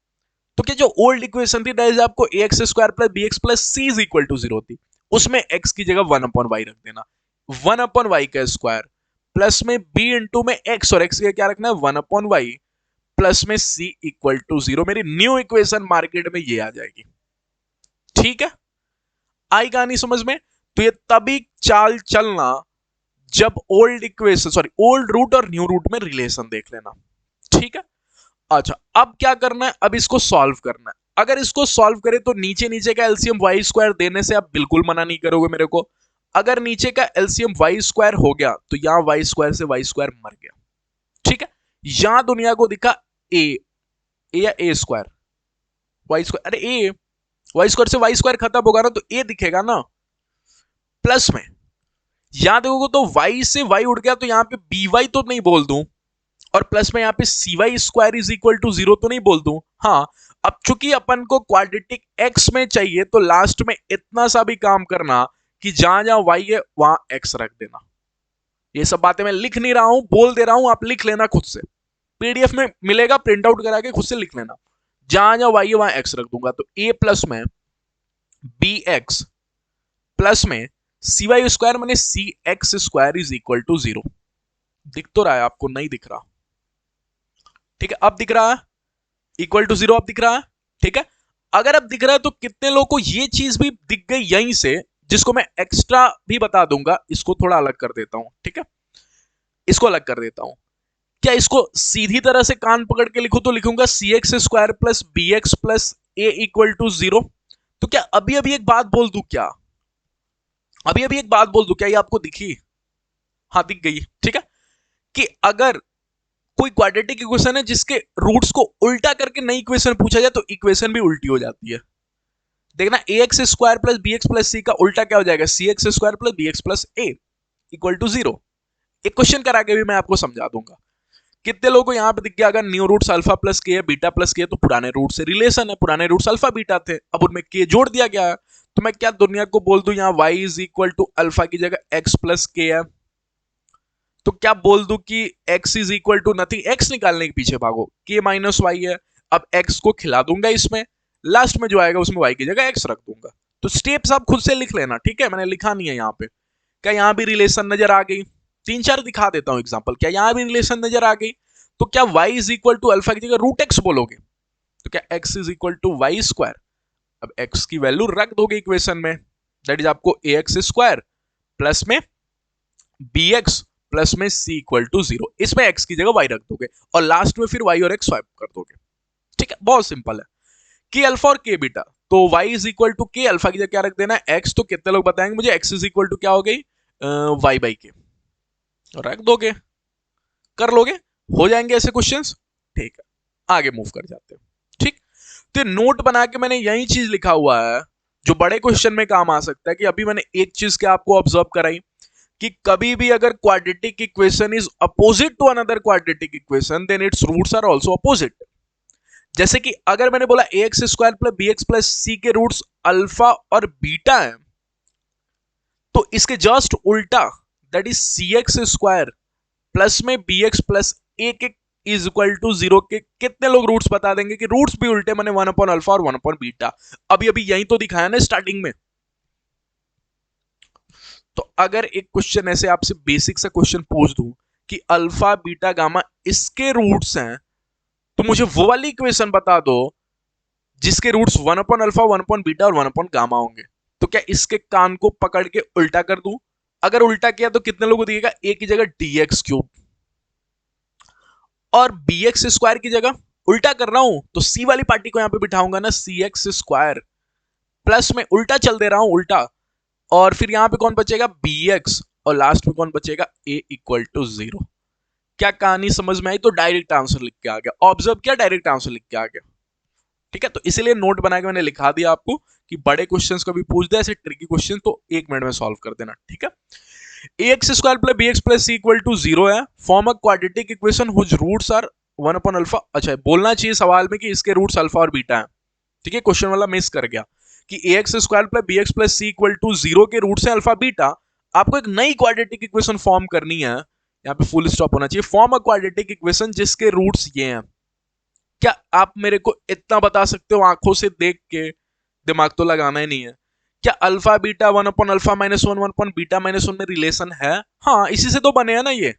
तो क्या जो ओल्ड इक्वेशन थी दैट इज आपको ax square plus bx plus c is equal to 0 थी, उसमें x की जगह 1/y रख देना। 1/y का स्क्वायर प्लस में b इंटू में x, और x का क्या रखना है 1/y प्लस में c इक्वल टू 0। मेरी न्यू इक्वेशन मार्केट में ये आ जाएगी। ठीक है, आई कहानी समझ में? तो ये तभी चाल चलना जब ओल्ड रूट और न्यू रूट में रिलेशन देख लेना। ठीक है, अच्छा अब क्या करना है, अब इसको सॉल्व करना है। अगर इसको सॉल्व करें तो नीचे नीचे का एलसीएम वाई स्क्वायर देने से आप बिल्कुल मना नहीं करोगे मेरे को। अगर नीचे का एलसीएम वाई स्क्वायर हो गया तो यहां वाई स्क्वायर से वाई स्क्वायर मर गया। ठीक है, यहां दुनिया को दिखा ए या ए स्क्वायर, वाई स्क्वायर, अरे ए वाई स्क्वायर से वाई स्क्वायर खत्म होगा ना तो ए दिखेगा ना प्लस में। यहां देखोगे तो वाई से वाई उड़ गया तो यहां पे बी वाई तो नहीं बोल दूं, और प्लस में यहां पे C Y square is equal to 0 तो नहीं बोल दूं। हाँ, अब चूंकि अपन को क्वाड्रेटिक एक्स में चाहिए तो लास्ट में इतना सा भी काम करना कि जहां जहां वाई है वहां एक्स रख देना। ये सब बातें मैं लिख नहीं रहा हूं, बोल दे रहा हूं, आप लिख लेना खुद से, पीडीएफ में मिलेगा, प्रिंट आउट करा के खुद से लिख लेना। जहां जहां वाई है वहां एक्स रख दूंगा, तो ए प्लस में बी एक्स प्लस में सी वाई स्क्वायर मैंने C X square is equal to 0। दिख तो रहा है आपको? नहीं दिख रहा? ठीक है, अब दिख रहा है इक्वल टू 0, अब दिख रहा है। ठीक है, अगर अब दिख रहा है तो कितने लोगों को ये चीज भी दिख गई यहीं से, जिसको मैं एक्स्ट्रा भी बता दूंगा। इसको थोड़ा अलग कर देता हूं, ठीक है, इसको अलग कर देता हूं। क्या इसको सीधी तरह से कान पकड़ के लिखूं तो लिखूंगा C X square plus B x plus A equal to 0। तो क्या अभी अभी एक बात बोल दूं, क्या अभी अभी एक बात बोल दूं, क्या ये आपको दिखी? हाँ दिख गई। ठीक है, कि अगर कोई क्वाड्रेटिक इक्वेशन है जिसके रूट्स को उल्टा करके नई इक्वेशन पूछा जाए तो इक्वेशन भी उल्टी हो जाती है। देखना A X square plus B x plus C का उल्टा क्या हो जाएगा, C X square plus B x plus A equal to 0। एक क्वेश्चन करा के भी मैं आपको समझा दूंगा। कितने लोगों को यहाँ पे दिख गया, अगर न्यू रूट्स अल्फा प्लस के है बीटा प्लस के है तो पुराने रूट से रिलेशन है, पुराने रूट्स अल्फा बीटा थे, अब उनमें के जोड़ दिया गया है। तो मैं क्या दुनिया को बोल दूं यहाँ y is equal to alpha की जगह x प्लस के है, तो क्या बोल दूं कि x is equal to nothing, x निकालने के पीछे भागो, k माइनस वाई है। अब x को खिला दूंगा इसमें, लास्ट में जो आएगा उसमें y की जगह x रख दूंगा। तो स्टेप्स आप खुद से लिख लेना, ठीक है, मैंने लिखा नहीं है यहाँ पे। क्या यहाँ भी रिलेशन नजर आ गई? 3-4 दिखा देता हूँ एग्जाम्पल। क्या यहाँ भी रिलेशन नजर आ गई? तो क्या y is equal to alpha की जगह रूट एक्स बोलोगे? तो क्या x is equal to Y square, अब x की वैल्यू रख दोगे इक्वेशन में, दैट इज आपको ax स्क्वायर प्लस में bx प्लस में c इक्वल टू 0, इसमें x की जगह y रख दोगे और लास्ट में फिर y और x स्वाइप कर दोगे। ठीक है, बहुत सिंपल है। के अल्फा और के बीटा, तो y इज इक्वल टू के अल्फा की जगह क्या रख देना है x, तो कितने लोग बताएंगे मुझे x इज इक्वल टू क्या हो गई y बाई के, रख दोगे, कर लोगे, हो जाएंगे ऐसे क्वेश्चंस। ठीक है, आगे मूव कर जाते हैं। ठीक, तो नोट बना के मैंने यही चीज लिखा हुआ है जो बड़े क्वेश्चन में काम आ सकता है कि अभी मैंने एक चीज क्या आपको ऑब्जर्व कराई कि कभी भी अगर quadratic equation is opposite to another quadratic equation then its roots are also opposite. जैसे कि अगर मैंने बोला ax square plus bx plus c के रूट्स अल्फा और बीटा है, तो इसके जस्ट उल्टा that is cx square plus में bx प्लस a के इज इक्वल टू 0 के कितने लोग रूट्स बता देंगे कि रूट्स भी उल्टे मैंने 1 अपॉन अल्फा और 1 अपॉन बीटा, अभी अभी यही तो दिखाया ना स्टार्टिंग में। तो अगर एक क्वेश्चन ऐसे आपसे बेसिक सा क्वेश्चन पूछ दूं कि अल्फा बीटा गामा इसके रूट्स हैं, तो मुझे वो वाली इक्वेशन बता दो जिसके roots 1 upon alpha 1 upon beta और 1 अपॉन गामा होंगे। तो क्या इसके कान को पकड़ के उल्टा कर दूं? अगर उल्टा किया तो कितने लोगों को दिएगा, ए की जगह dx क्यूब और bx स्क्वायर की जगह उल्टा कर रहा हूं तो c वाली पार्टी को यहां पे बिठाऊंगा ना, cx स्क्वायर प्लस में उल्टा चल दे रहा हूं उल्टा, और फिर यहां पे कौन बचेगा bx और लास्ट में कौन बचेगा a इक्वल टू 0। क्या कहानी समझ में आई? तो डायरेक्ट आंसर लिख के आ गया, ऑब्जर्व किया, डायरेक्ट आंसर लिख के आ गया। ठीक है, तो इसीलिए नोट बना के मैंने लिखा दिया आपको कि बड़े क्वेश्चंस को भी पूछ दे ऐसे ट्रिकी क्वेश्चन तो 1 मिनट में सॉल्व कर देना। ठीक है, ax square plus bx plus c equal to 0 है, form a quadratic equation whose roots are 1 upon alpha. अच्छा, बोलना चाहिए सवाल में कि इसके रूट्स अल्फा और बीटा है। ठीक है, क्वेश्चन वाला मिस कर गया कि ax square plus bx plus c equal to 0 के रूट्स है अल्फा बीटा। आपको एक नई क्वाड्रेटिक इक्वेशन फॉर्म करनी है, यहाँ पे फुल स्टॉप होना चाहिए, फॉर्म अ क्वाड्रेटिक इक्वेशन जिसके रूट्स ये हैं। क्या आप मेरे को इतना बता सकते हो आंखों से देख के, दिमाग तो लगाना ही नहीं है, क्या alpha beta 1 upon alpha minus 1 1 upon beta minus 1 में रिलेशन है? हाँ, इसी से तो बने हैं ना ये।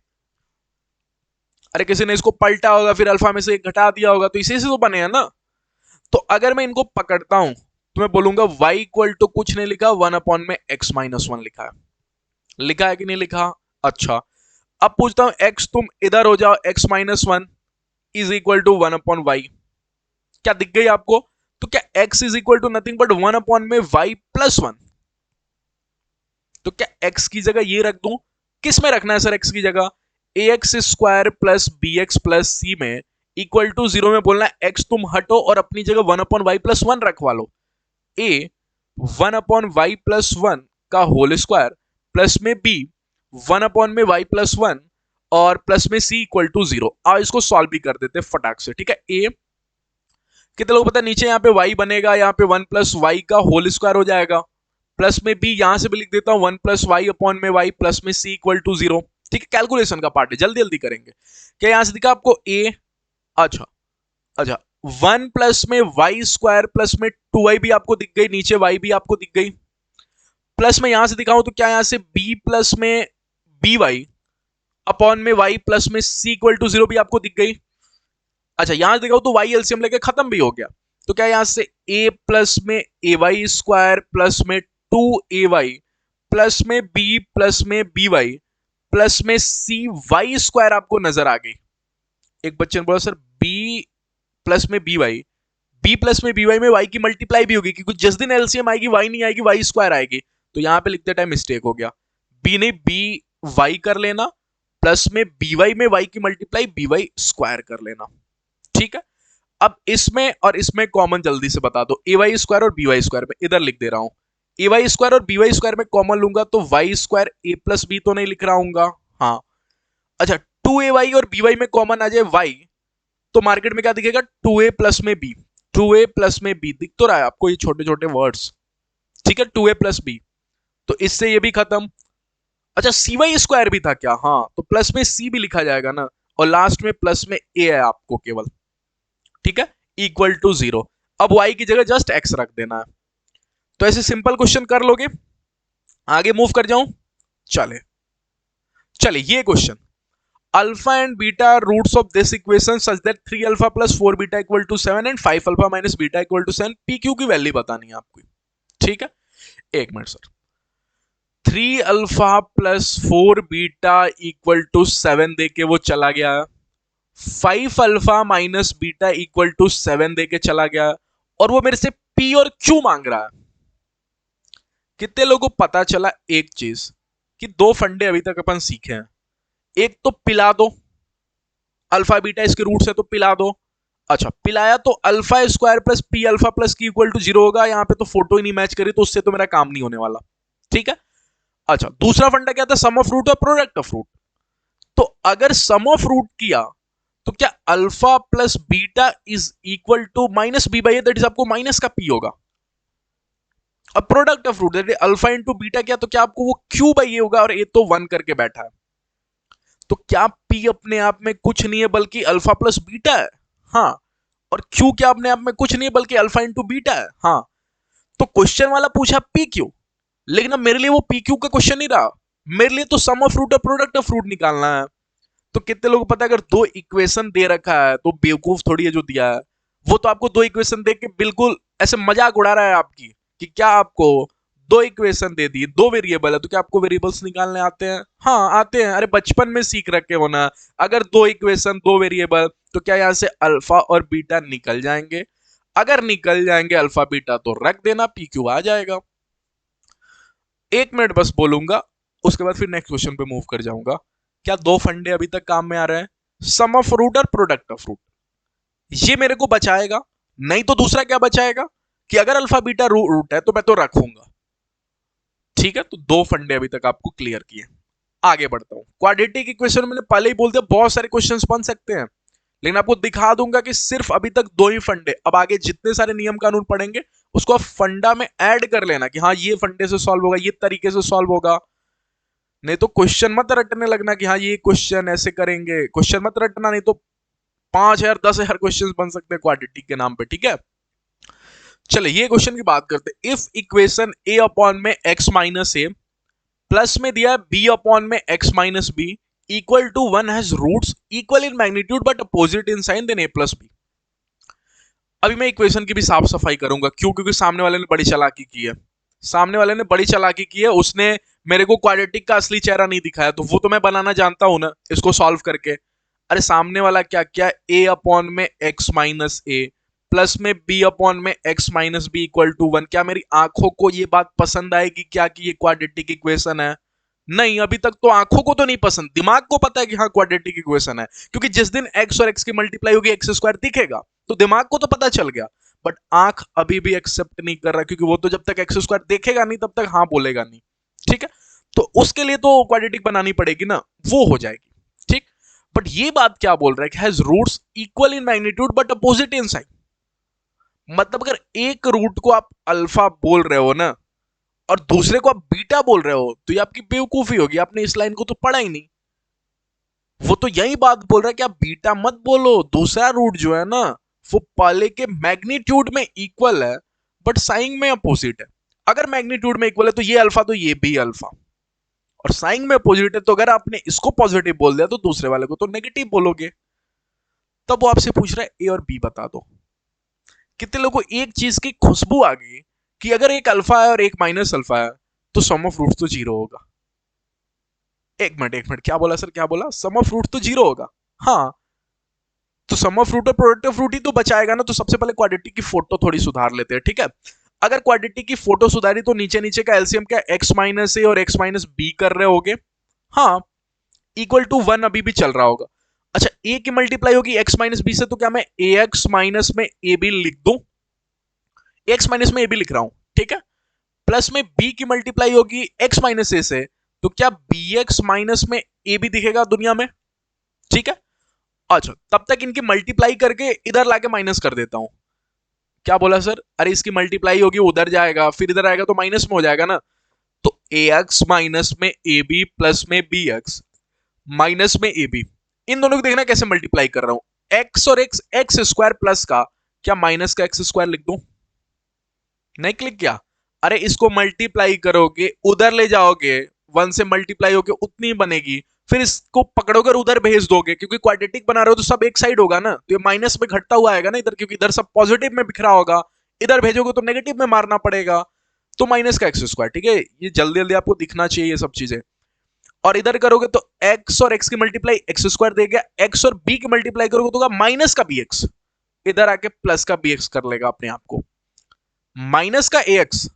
अरे किसी ने इसको पलटा होगा फिर अल्फा में से एक घटा दिया होगा, तो इसी से तो बने हैं ना। तो अगर मैं इनको पकड़ता हूं तो मैं बोलूंगा y इक्वल टू कुछ नहीं लिखा, 1 अपॉन में x माइनस 1 लिखा है। लिखा है कि नहीं लिखा? अच्छा, अब पूछता हूं x तुम इधर हो जाओ, x minus 1 is equal to 1 upon y। क्या दिख गई आपको? तो क्या x is equal to nothing but 1 upon में y प्लस 1। तो क्या x की जगह ये रख दूं? किस में रखना है सर x की जगह? ax square plus bx plus c में इक्वल टू 0 में बोलना है x तुम हटो और अपनी जगह 1 अपॉन y प्लस 1 रखवा लो। a 1 अपॉन y प्लस 1 का होल स्क्वायर प्लस में b 1 अपॉन में y प्लस 1 और प्लस में c इक्वल टू 0। आओ इसको सॉल्व भी कर देते फटाक से। ठीक है, a कितने लोग पता है नीचे यहाँ पे y बनेगा, यहाँ पे 1 प्लस वाई का होल स्क्वायर हो जाएगा, प्लस में b यहां से भी लिख देता हूं 1 प्लस वाई अपॉन में y प्लस में c इक्वल टू 0। ठीक है, कैलकुलेशन का पार्ट है, जल्दी जल्दी करेंगे। क्या यहां से दिखा आपको a? अच्छा अच्छा, 1 प्लस में वाई स्क्वायर प्लस में 2y भी आपको दिख गई, नीचे y भी आपको दिख गई, प्लस में यहां से दिखाऊं तो क्या यहां से b प्लस में by अपॉन में y प्लस में c इक्वल टू 0 भी आपको दिख गई। अच्छा, यहां दिखाओ तो y एलसीएम लेके खत्म भी हो गया, तो क्या यहां से a प्लस में ay स्क्वायर प्लस में 2ay प्लस में b प्लस में by प्लस में c y स्क्वायर आपको नजर आ गई। एक बच्चे ने बोला सर b प्लस में by, b प्लस में by में y की मल्टीप्लाई भी होगी क्योंकि जिस दिन एलसीएम आएगी y नहीं आएगी, y स्क्वायर आएगी। तो यहां पे लिखते टाइम मिस्टेक हो गया, b नहीं by कर लेना, प्लस में by में y की मल्टीप्लाई by स्क्वायर कर लेना। ठीक है, अब इसमें और इसमें कॉमन जल्दी से बता दो, ए वाई स्क्वायर और बी वाई स्क्वायर में इधर लिख दे रहा हूं, ए वाई स्क्वायर और बी वाई स्क्वायर में कॉमन लूंगा तो वाई स्क्वायर ए प्लस बी तो नहीं लिख रहा हूंगा। हाँ, अच्छा 2ay और by में कॉमन आ जाए y, तो मार्केट में क्या दिखेगा 2a प्लस में b, 2a प्लस में b दिख तो रहा है आपको ये छोटे छोटे वर्ड्स। ठीक है, 2a प्लस b, तो इससे ये भी खत्म। अच्छा, cy स्क्वायर भी था क्या? हाँ, तो प्लस में c भी लिखा जाएगा ना, और लास्ट में प्लस में a है आपको केवल। ठीक है, इक्वल टू 0। अब y की जगह जस्ट x रख देना है। तो ऐसे सिंपल क्वेश्चन कर लोगे। आगे मूव कर जाऊं, चले चले ये question, alpha and beta roots of this equation such that 3 alpha plus 4 beta equal to 7 and 5 alpha minus beta equal to 7। P Q की वैल्यू बतानी है आपको, ठीक है। एक minute sir, 3 alpha plus 4 beta equal to 7 देके वो चला गया, 5 alpha minus beta equal to 7 देके चला गया, और वो मेरे से पी और क्यू मांग रहा है। कितने लोगों को पता चला एक चीज कि दो फंडे अभी तक अपन सीखे हैं, एक तो पिला दो, अल्फा बीटा इसके रूट्स है तो पिला दो। अच्छा, पिलाया तो alpha square plus P alpha plus की इक्वल टू 0 होगा, यहां पे तो फोटो ही नहीं मैच करी तो उससे तो मेरा काम नहीं होने वाला, ठीक है। अच्छा, दूसरा फंडा क्या था, सम ऑफ रूट और प्रोडक्ट ऑफ रूट। तो अगर सम ऑफ रूट किया तो क्या alpha plus beta is equal to minus B by A, that is आपको माइनस का पी होगा। अब product of root that is alpha into beta किया तो क्या आपको वो क्यू बाई ए होगा, और ए तो 1 करके बैठा है। तो क्या पी अपने आप में कुछ नहीं है बल्कि अल्फा प्लस बीटा है, हाँ। और क्यू क्या अपने आप में कुछ नहीं है बल्कि अल्फा इंटू बीटा है, हाँ। तो क्वेश्चन वाला पूछा पी क्यू, लेकिन अब मेरे लिए वो पी क्यू का क्वेश्चन नहीं रहा, मेरे लिए तो सम ऑफ रूट और प्रोडक्ट ऑफ रूट निकालना है। तो कितने लोगों को पता है अगर दो इक्वेशन दे रखा है तो बेवकूफ थोड़ी है जो दिया है, वो तो आपको दो इक्वेशन देख के बिल्कुल ऐसे मजाक उड़ा रहा है आपकी कि क्या आपको दो इक्वेशन दे दी, दो वेरिएबल है तो क्या आपको वेरिएबल्स निकालने आते हैं? हाँ आते हैं, अरे बचपन में सीख रखे हो ना। अगर दो इक्वेशन दो वेरिएबल तो क्या यहां से अल्फा और बीटा निकल जाएंगे? अगर निकल जाएंगे अल्फा बीटा तो रख देना, पी क्यू आ जाएगा। एक मिनट बस बोलूंगा, उसके बाद फिर नेक्स्ट क्वेश्चन पे मूव कर जाऊंगा। क्या दो फंडे अभी तक काम में आ रहे हैं, सम ऑफ रूट और प्रोडक्ट ऑफ रूट? ये मेरे को बचाएगा, नहीं तो दूसरा क्या बचाएगा कि अगर अल्फा बीटा रूट है तो मैं तो रखूंगा, ठीक है। तो दो फंडे अभी तक आपको क्लियर किए, आगे बढ़ता हूं। क्वाड्रेटिक इक्वेशन मैंने पहले ही बोल दिया बहुत सारे क्वेश्चंस बन सकते हैं, लेकिन आपको दिखा दूंगा कि सिर्फ अभी तक दो ही फंडे, अब आगे जितने सारे नियम कानून पढ़ेंगे उसको आप फंडा में ऐड कर लेना कि हाँ ये फंडे से सॉल्व होगा, ये तरीके से सॉल्व होगा। नहीं तो क्वेश्चन मत रटने लगना कि हाँ ये क्वेश्चन ऐसे करेंगे, क्वेश्चन मत रटना, नहीं तो 5,000 10,000 क्वेश्चन बन सकते हैं क्वाड्रेटिक के नाम पे, ठीक है। चले ये क्वेश्चन की बात करते हैं। इफ इक्वेशन ए अपॉन में एक्स माइनस ए प्लस में दिया है बी अपॉन में x minus B equal to 1 has roots equal in magnitude but opposite in sign then A plus B. अभी मैं इक्वेशन की भी साफ सफाई करूंगा, क्यों? क्योंकि सामने वाले ने बड़ी चालाकी की है, सामने वाले ने बड़ी चालाकी की है, उसने मेरे को क्वाड्रेटिक का असली चेहरा नहीं दिखाया, तो वो तो मैं बनाना जानता हूं ना इसको सॉल्व करके। अरे सामने वाला क्या क्या, ए अपॉन में एक्स माइनस ए प्लस में बी अपॉन में x minus B equal to 1। क्या मेरी आंखों को ये बात पसंद आएगी क्या कि ये क्वाड्रेटिक इक्वेशन है? नहीं, अभी तक तो आंखों को तो नहीं पसंद, दिमाग को पता है कि हाँ क्वाड्रेटिक इक्वेशन है, क्योंकि जिस दिन एक्स और एक्स की मल्टीप्लाई होगी एक्स स्क्वायर दिखेगा, तो दिमाग को तो पता चल गया। बट आंख अभी भी एक्सेप्ट नहीं कर रहा, क्योंकि वो तो जब तक एक्स स्क्वायर देखेगा नहीं तब तक हाँ बोलेगा नहीं, ठीक है। तो उसके लिए तो क्वाड्रेटिक बनानी पड़ेगी ना, वो हो जाएगी, ठीक। बट ये बात क्या बोल रहा है कि has roots equal in magnitude but opposite in sign. मतलब अगर एक रूट को आप अल्फा बोल रहे हो ना और दूसरे को आप बीटा बोल रहे हो तो ये आपकी बेवकूफी होगी, आपने इस लाइन को तो पढ़ा ही नहीं। वो तो यही बात बोल रहा है कि आप बीटा मत बोलो, दूसरा रूट जो है ना वो पहले के मैग्नीट्यूड में इक्वल है बट साइन में अपोजिट है। अगर मैग्नीट्यूड में इक्वल है तो ये अल्फा तो ये भी अल्फा, और साइन में अपोजिट है तो अगर आपने इसको पॉजिटिव बोल दिया तो दूसरे वाले को तो नेगेटिव बोलोगे। तब वो आपसे पूछ रहा है ए और बी बता दो। कितने लोगों को एक चीज की खुशबू आ गई कि अगर एक अल्फा है और एक माइनस अल्फा है तो सम ऑफ रूट्स तो जीरो होगा। एक मिनट क्या बोला सर, क्या बोला? सम ऑफ रूट तो जीरो होगा, हाँ। तो सम ऑफ रूट और प्रोडक्ट ऑफ रूट ही तो बचाएगा ना। तो सबसे पहले क्वाड्रेटिक की फोटो थोड़ी सुधार लेते हैं, ठीक है। अगर क्वाड्रेटिक की फोटो सुधारी तो नीचे नीचे का एलसीएम क्या एक्स माइनस ए और एक्स माइनस बी कर रहे होगे, हाँ। इक्वल टू 1 अभी भी चल रहा होगा। अच्छा, ए की मल्टीप्लाई होगी एक्स माइनस बी से, तो क्या मैं ए एक्स माइनस में ए बी लिख दूं? एक्स माइनस में ए बी लिख रहा हूं, ठीक है। प्लस में बी की मल्टीप्लाई होगी एक्स माइनस ए से, तो क्या बी एक्स माइनस में ए बी दिखेगा दुनिया में, ठीक है। अच्छा, तब तक इनकी मल्टीप्लाई करके इधर लाके माइनस कर देता हूं। क्या बोला सर? अरे इसकी मल्टीप्लाई होगी उधर जाएगा फिर इधर आएगा तो माइनस में हो जाएगा ना। तो ए एक्स माइनस में ए बी प्लस में बी एक्स माइनस में ए बी, इन दोनों को देखना कैसे मल्टीप्लाई कर रहा हूं। एक्स और एक्स, एक्स स्क्वायर प्लस का क्या माइनस का एक्स स्क्वायर लिख दूं? नहीं क्लिक किया? अरे इसको मल्टीप्लाई करोगे उधर ले जाओगे, 1 से मल्टीप्लाई होके उतनी बनेगी, फिर इसको पकड़ोगे और उधर भेज दोगे, क्योंकि क्वाड्रेटिक बना रहे हो तो सब एक साइड होगा ना, तो ये माइनस में घटता हुआ आएगा ना इधर, क्योंकि इधर सब पॉजिटिव में बिखरा होगा, इधर भेजोगे तो नेगेटिव में मारना पड़ेगा, तो माइनस का एक्स स्क्वायर। ठीक है, ये जल्दी जल्दी आपको दिखना चाहिए ये सब चीजें। और इधर करोगे तो एक्स और एक्स की मल्टीप्लाई एक्स स्क्वायर देगा, एक्स और बी की मल्टीप्लाई करोगे तो माइनस का बी एक्स, इधर आके प्लस का बी एक्स कर लेगा अपने आप को, माइनस का ए एक्स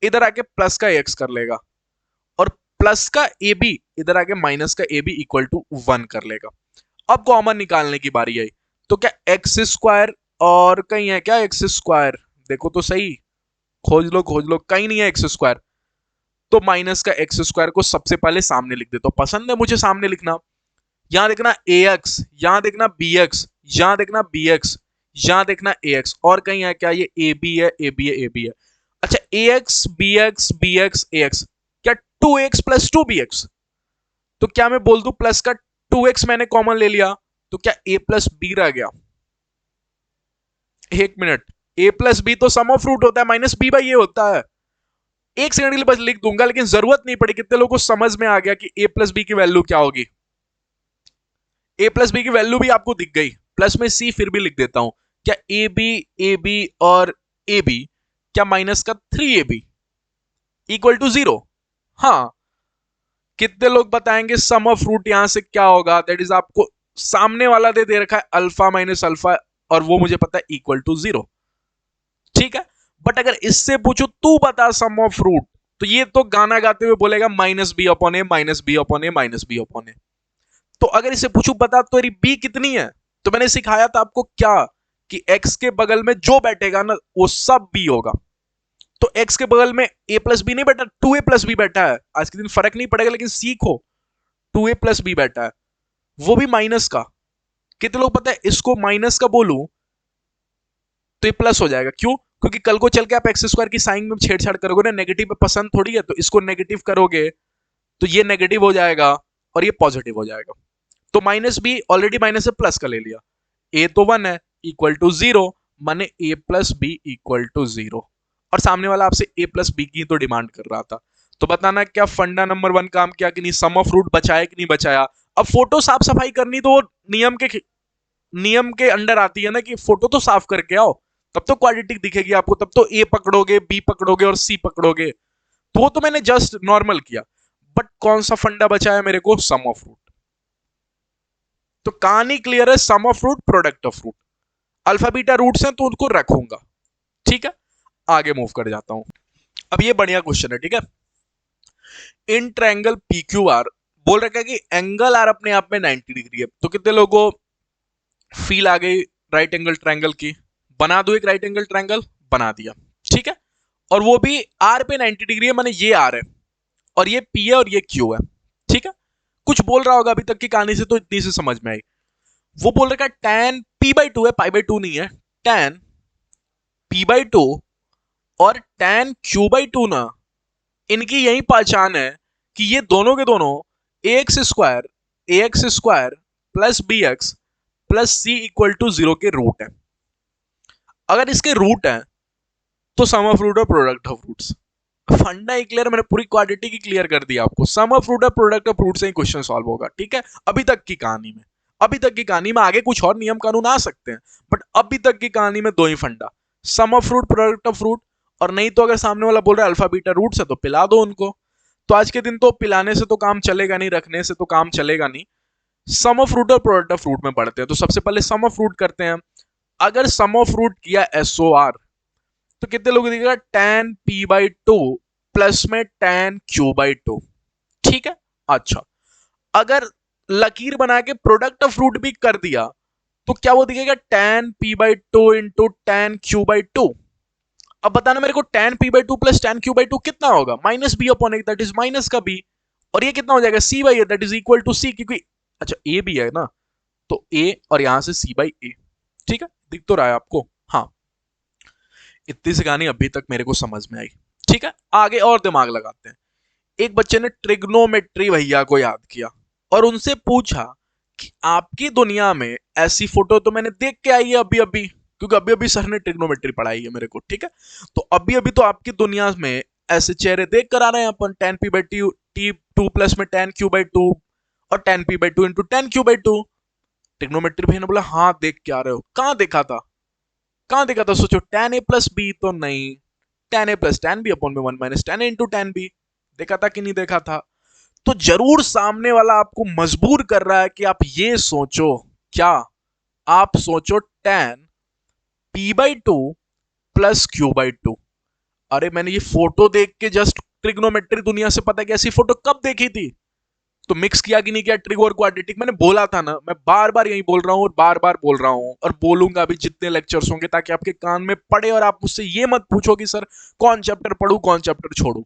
इधर आके प्लस का ए एक्स कर लेगा, और प्लस का ए बी इधर आके माइनस का ए बी इक्वल टू 1 कर लेगा। अब कॉमन निकालने की बारी आई, तो क्या एक्स स्क्वायर और कहीं है क्या एक्स स्क्वायर, देखो तो सही, खोज लो, कहीं नहीं है एक्स स्क्वायर, तो माइनस का एक्स स्क्वायर को सबसे पहले सामने लिख देता हूं, पसंद है मुझे सामने लिखना। यहां देखना ए एक्स, यहां देखना बी एक्स, यहां देखना बी एक्स, यहां देखना ए एक्स, और कहीं है क्या, ये ए बी है, ए बी है, ए बी है। अच्छा, A X B X B X A X, क्या 2x प्लस 2bx, तो क्या मैं बोल दूं प्लस का 2x मैंने कॉमन ले लिया, तो क्या a प्लस बी रह गया। एक मिनट, a प्लस बी तो सम ऑफ रूट होता है, माइनस बी बाई ए होता है। एक सेकंड के लिए बस लिख दूंगा, लेकिन जरूरत नहीं पड़ी, कितने लोगों को समझ में आ गया कि a प्लस बी की वैल्यू क्या होगी। a प्लस बी की वैल्यू भी आपको दिख गई, प्लस में c फिर भी लिख देता हूं, क्या ए बी और ए बी, क्या माइनस का 3ab इक्वल टू 0। हाँ, कितने लोग बताएंगे सम ऑफ रूट यहां से क्या होगा, दैट इज आपको सामने वाला दे रखा है अल्फा माइनस अल्फा, और वो मुझे पता है इक्वल टू 0। ठीक है, बट अगर इससे पूछो तू बता सम ऑफ रूट, तो ये तो गाना गाते हुए बोलेगा माइनस बी अपॉन ए, माइनस बी अपॉन ए, माइनस बी अपॉन ए। तो अगर इसे पूछू बता तो तेरी बी कितनी है, तो मैंने सिखाया था आपको क्या, कि एक्स के बगल में जो बैठेगा ना वो सब बी होगा। तो एक्स के बगल में ए प्लस बी नहीं बैठा, 2a प्लस बी बैठा है, आज के दिन फर्क नहीं पड़ेगा, लेकिन सीखो 2a प्लस बी बैठा है, वो भी माइनस का। कितने लोग पता है इसको माइनस का बोलूं तो ये प्लस हो जाएगा, क्यों, क्योंकि कल को चल के आप एक्स स्क्वायर की साइन में छेड़छाड़ करोगे ना, नेगेटिव में पसंद थोड़ी है, तो इसको नेगेटिव करोगे तो ये नेगेटिव हो जाएगा और ये पॉजिटिव हो जाएगा। तो माइनस बी ऑलरेडी माइनस से प्लस का ले लिया, ए तो 1 है इक्वल टू 0, माने ए प्लस बी इक्वल टू 0, और सामने वाला आपसे ए प्लस बी की तो डिमांड कर रहा था। तो बताना क्या फंडा नंबर 1 काम किया कि नहीं, सम ऑफ रूट बचाया कि नहीं बचाया। अब फोटो साफ सफाई करनी तो नियम के अंडर आती है ना, कि फोटो तो साफ करके आओ, तब तो क्वाड्रेटिक दिखेगी आपको, तब तो ए पकड़ोगे, बी पकड़ोगे और सी पकड़ोगे। तो वो तो मैंने जस्ट नॉर्मल किया, बट कौन सा फंडा बचाया मेरे को, सम ऑफ रूट। तो कहानी क्लियर है, sum of root product of root, alpha beta roots हैं तो उनको रखूंगा। ठीक है, आगे मूव कर जाता हूं। अब ये बढ़िया क्वेश्चन है, ठीक है। In triangle P Q are बोल रखा है कि एंगल आर अपने आप में 90 डिग्री है, तो कितने लोगों को फील आ गई राइट एंगल ट्रायंगल की। बना दो एक राइट एंगल ट्रायंगल, बना दिया, ठीक है, और वो भी आर पे 90 डिग्री है, माने ये आर है और ये पी है और ये क्यू है। ठीक है, कुछ बोल रहा होगा अभी तक की कहानी से, तो इतनी से समझ में आई। वो बोल रखा है tan p/2 है, π/2 नहीं है, tan p/2 और tan q/2 ना, इनकी यही पहचान है कि ये दोनों के दोनों ax square plus B x plus C equal to 0 के रूट है। अगर इसके रूट है तो सम ऑफ रूट और प्रोडक्ट ऑफ रूट्स। फंडा ही क्लियर, मैंने पूरी क्वाड्रेटिक ही क्लियर कर दिया आपको, सम ऑफ रूट और प्रोडक्ट ऑफ रूट से ही क्वेश्चन सॉल्व होगा। ठीक है, अभी तक की कहानी में, आगे कुछ और नियम कानून आ सकते हैं, बट अभी तक की कहानी में दो ही फंडा, sum of root product of root, और नहीं तो अगर सामने वाला बोल रहा है अल्फा बीटा रूट से तो पिला दो उनको। तो आज के दिन तो पिलाने से तो काम चलेगा नहीं, रखने से तो काम चलेगा नहीं, सम ऑफ रूट और प्रोडक्ट ऑफ रूट में पढ़ते हैं। तो सबसे पहले सम ऑफ रूट करते हैं। अगर सम ऑफ रूट किया SOR तो कितने लोग दिखेगा, tan p/2 प्लस में tan q/2। ठीक है, अच्छा, अगर लकीर बना के प्रोडक्ट ऑफ रूट भी कर दिया तो क्या वो दिखेगा, tan p/2 into tan q/2। अब बताना मेरे को tan p/2 plus tan q/2 कितना होगा, minus b upon a, that is minus का बी, और ये कितना हो जाएगा, c/a, that is equal to c, क्योंकि अच्छा a भी है ना, तो a और यहां से c/a। ठीक है, दिख तो रहा है आपको। हाँ, इतनी सी कहानी अभी तक मेरे को समझ में आई। ठीक है, आगे और दिमाग लगाते हैं। एक बच्चे ने ट्रिग्नोमेट्री भैया को याद किया और उनसे पूछा कि आपकी दुनिया में ऐसी फोटो तो मैंने देख के आई है अभी अभी, क्योंकि अभी अभी सर ने ट्रिग्नोमेट्री पढ़ाई है मेरे को। ठीक है, तो अभी अभी तो आपकी दुनिया में ऐसे चेहरे देख कर आ रहे हैं अपन, tan p/2 प्लस में tan q/2 और tan p by 2 into tan q by 2। Trigonometry भैया ने बोला हाँ देख के आ रहे हो, कहाँ देखा था, कहाँ देखा था, सोचो tan a प्लस बी तो नहीं, tan a plus tan b upon में 1 minus tan a into tan b, देखा था कि नहीं देखा था। तो जरूर सामने वाला आपको मजबूर कर रहा है कि आप ये सोचो, क्या आप सोचो tan p by 2 plus q by 2। अरे मैंने ये फोटो देख के जस्ट ट्रिग्नोमेट्री दुनिया से पता है कि ऐसी फोटो कब देखी थी, तो मिक्स किया कि नहीं किया ट्रिग और क्वाड्रेटिक, मैंने बोला था ना, मैं बार बार यही बोल रहा हूं और बार बार बोल रहा हूं और बोलूंगा अभी जितने लेक्चर्स होंगे, ताकि आपके कान में पड़े और आप मुझसे ये मत पूछो कि सर कौन चैप्टर पढ़ू कौन चैप्टर छोड़ू।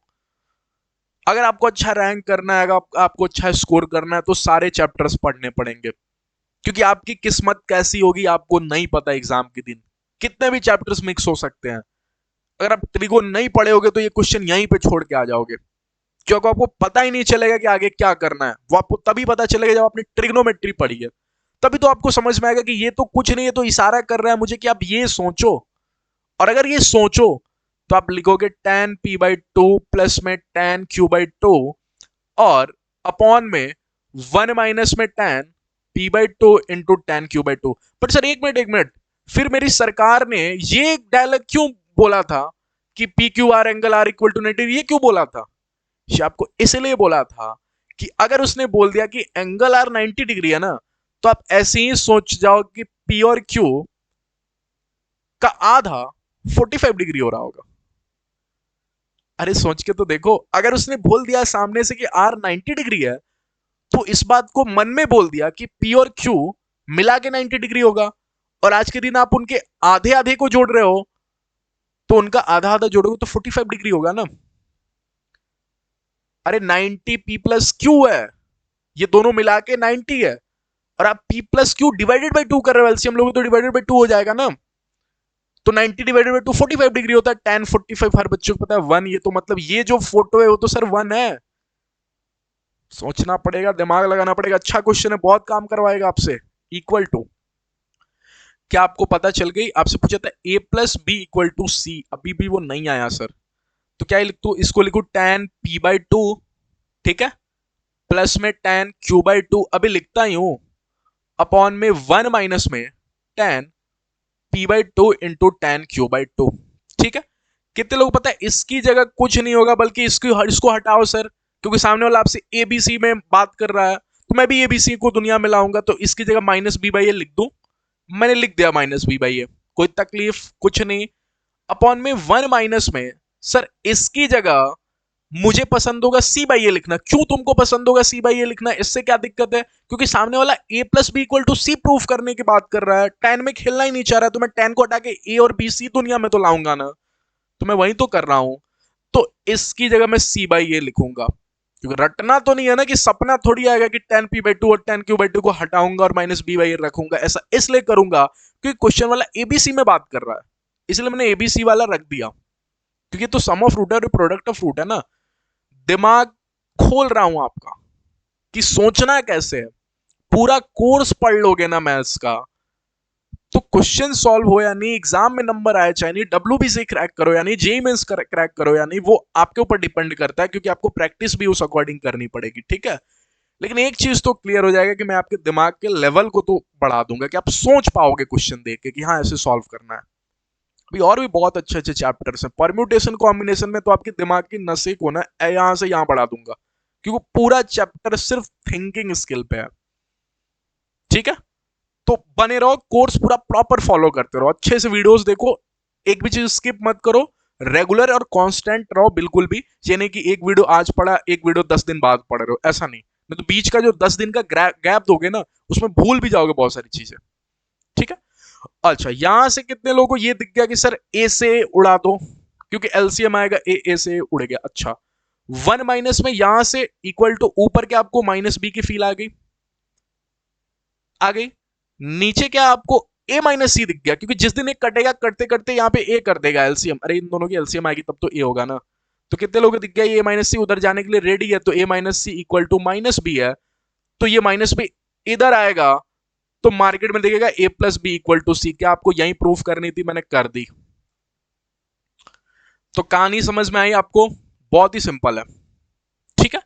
अगर आपको अच्छा रैंक करना है, अगर आपको अच्छा स्कोर करना है, तो सारे चैप्टर्स पढ़ने पड़ेंगे, क्योंकि आपकी किस्मत कैसी होगी आपको नहीं पता। एग्जाम के दिन कितने भी चैप्टर्स मिक्स हो सकते हैं। अगर आप ट्रिगो नहीं पढ़े होगे तो ये क्वेश्चन यहीं पे छोड़ के आ जाओगे, क्योंकि आपको पता ही नहीं चलेगा कि आगे क्या करना है। वो आपको तभी पता चलेगा जब आपने ट्रिग्नोमेट्री पढ़ी है, तभी तो आपको समझ में आएगा कि ये तो कुछ नहीं है, तो इशारा कर रहा है मुझे कि आप ये सोचो। और अगर ये सोचो तो आप लिखोगे tan p by 2 प्लस में tan q by 2 और अपॉन में 1 माइनस में tan p by 2 into tan q by 2। But sir एक मिनट, फिर मेरी सरकार ने ये डायलॉग क्यों बोला था कि P Q R angle R equal to 90, ये क्यों बोला था? ये आपको इसलिए बोला था कि अगर उसने बोल दिया कि एंगल आर 90 डिग्री है ना, तो आप ऐसे ही सोच जाओ कि पी और क्यू का आधा 45 डिग्री हो रहा होगा। अरे सोच के तो देखो, अगर उसने बोल दिया सामने से कि आर 90 डिग्री है, तो इस बात को मन में बोल दिया कि पी और क्यू मिला के 90 डिग्री होगा। और आज के दिन आप उनके आधे आधे को जोड़ रहे हो, तो उनका आधा आधा जोड़ोगे तो 45 डिग्री होगा ना। अरे 90 पी प्लस क्यू है, ये दोनों मिला के 90 है, और आप p plus Q divided by 2 कर रहे हो, एलसीएम लोगे तो डिवाइडेड बाई 2 हो जाएगा ना। तो 90 डिवाइडेड बाई 2 45 डिग्री होता है। tan 45 हर बच्चे को पता है 1, ये तो मतलब ये जो फोटो है वो तो सर 1 है। सोचना पड़ेगा, दिमाग लगाना पड़ेगा। अच्छा क्वेश्चन है, बहुत काम करवाएगा आपसे। इक्वल टू, क्या आपको पता चल गई? आपसे पूछा था a plus B equal to C, अभी भी वो नहीं आया सर, तो क्या लिख दू? इसको लिखू tan p बाई 2, ठीक है, प्लस में tan q बाई 2, अभी लिखता ही हूं, अपॉन में 1 माइनस में tan p by 2 into tan q by 2, ठीक है। कितने लोग पता है इसकी जगह कुछ नहीं होगा, बल्कि इसको हटाओ सर, क्योंकि सामने वाला आपसे एबीसी में बात कर रहा है, तो मैं भी एबीसी को दुनिया में लाऊंगा, तो इसकी जगह माइनस बी बाई ए लिख दूं। मैंने लिख दिया माइनस बी बाई ए, कोई तकलीफ कुछ नहीं। अपॉन में 1 माइनस में सर इसकी जगह मुझे पसंद होगा सी बाई ए लिखना। क्यों तुमको पसंद होगा सी बाई ए लिखना? इससे क्या दिक्कत है? क्योंकि सामने वाला A plus B equal to C proof करने की बात कर रहा है, tan में खेलना ही नहीं चाह रहा है, तो मैं tan को हटा के ए और बी सी दुनिया में तो लाऊंगा ना, तो मैं वही तो कर रहा हूं। तो इसकी जगह मैं सी बाई ए लिखूंगा, क्योंकि रटना तो नहीं है ना, कि सपना थोड़ी आएगा कि tan p बाई 2 और tan q बाई 2 को हटाऊंगा और माइनस बी बाई ए रखूंगा। ऐसा इसलिए करूंगा क्योंकि क्वेश्चन वाला एबीसी में बात कर रहा है, इसलिए मैंने एबीसी वाला रख दिया, क्योंकि तो सम ऑफ रूट है और प्रोडक्ट ऑफ रूट है ना। दिमाग खोल रहा हूं आपका कि सोचना कैसे है। पूरा कोर्स पढ़ लोगे ना मैथ्स का, तो क्वेश्चन सॉल्व हो या नहीं, एग्जाम में नंबर आए चाहे नहीं, डब्ल्यूबीसी क्रैक करो या नहीं, जेई मेंस क्रैक करो या नहीं, वो आपके ऊपर डिपेंड करता है, क्योंकि आपको प्रैक्टिस भी उस अकॉर्डिंग करनी पड़ेगी, ठीक है। लेकिन एक चीज तो क्लियर हो जाएगा कि मैं आपके दिमाग के लेवल को तो बढ़ा दूंगा, कि आप सोच पाओगे क्वेश्चन देख के कि हाँ ऐसे सॉल्व करना है। अभी और भी बहुत अच्छे अच्छे चैप्टर्स हैं, परम्यूटेशन कॉम्बिनेशन में तो आपके दिमाग की नसें को ना यहां से यहां बढ़ा दूंगा, क्योंकि पूरा चैप्टर सिर्फ थिंकिंग स्किल पे है, ठीक है। तो बने रहो, कोर्स पूरा प्रॉपर फॉलो करते रहो, अच्छे से वीडियोस देखो, एक भी चीज स्किप मत करो, रेगुलर और कांस्टेंट रहो बिल्कुल भी। ये नहीं कि एक वीडियो आज पढ़ा, एक वीडियो 10 दिन बाद पढ़ रहे हो, ऐसा नहीं। नहीं तो बीच का जो 10 दिन का गैप दोगे ना, उसमें भूल भी जाओगे बहुत सारी चीजें, ठीक है। अच्छा, यहां से कितने लोगों को ये दिख गया कि सर ए से उड़ा दो, क्योंकि एलसीएम आएगा ए से उड़ गया। अच्छा, 1 माइनस में यहां से इक्वल टू ऊपर क्या आपको माइनस बी की फील आ गई? आ गई। नीचे क्या आपको ए माइनस सी दिख गया? क्योंकि जिस दिन एक कटेगा, करते करते यहाँ पे ए कर देगा एलसीएम, अरे इन दोनों की एलसीएम आएगी तब तो ए होगा ना। तो कितने लोग दिख गया ए माइनस सी उधर जाने के लिए रेडी है, तो A minus C equal to minus B है, तो ये माइनस बी इधर आएगा, तो मार्केट में देखेगा ए प्लस बी इक्वल टू सी। क्या आपको यही प्रूफ करनी थी? मैंने कर दी। तो कहानी समझ में आई आपको? बहुत ही सिंपल है, ठीक है।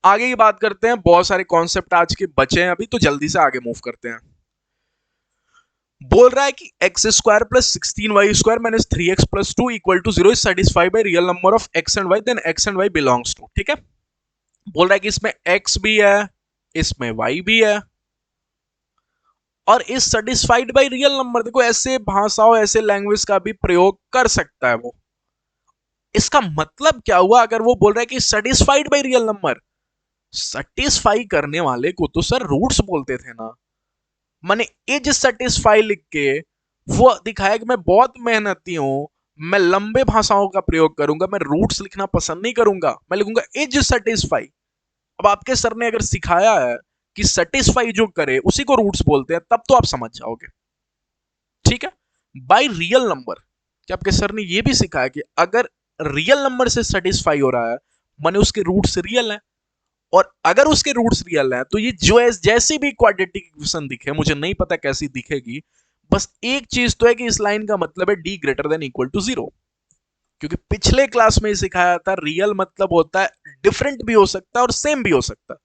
आगे की बात करते हैं, बहुत सारे कॉन्सेप्ट आज के बचे हैं अभी, तो जल्दी से आगे मूव करते हैं। बोल रहा है कि x square plus 16y² minus 3x plus 2 equal to 0 is satisfied by real number of x and y, then x and y belongs to. ठीक है, बोल रहा है कि इसमें x भी है, इसमें y भी है, और is satisfied by real number. देखो ऐसे भाषाओं, ऐसे लैंग्वेज का भी प्रयोग कर सकता है वो। इसका मतलब क्या हुआ अगर वो बोल रहा है कि satisfied by real number? Satisfy करने वाले को तो सर रूट्स बोलते थे ना। मैंने इज सेटिस्फाई लिख के वो दिखाया कि मैं बहुत मेहनती हूं, मैं लंबे भाषाओं का प्रयोग करूंगा, मैं रूट्स लिखना पसंद नहीं करूंगा, मैं लिखूंगा इज सेटिस्फाई। अब आपके सर ने अगर सिखाया है कि सेटिस्फाई जो करे उसी को रूट्स बोलते हैं, तब तो आप समझ जाओगे। ठीक है, बाय रियल नंबर, क्या आपके सर ने ये भी सिखाया कि अगर रियल नंबर से सेटिस्फाई हो रहा है माने उसके रूट्स रियल हैं, और अगर उसके रूट्स रियल हैं तो ये जो जैसी भी क्वाड्रेटिक इक्वेशन दिखे, मुझे नहीं पता कैसी दिखेगी, बस एक चीज तो है कि इस लाइन का मतलब है d greater than equal to 0। क्योंकि पिछले क्लास में सिखाया था रियल मतलब होता है डिफरेंट भी हो सकता है और सेम भी हो सकता है।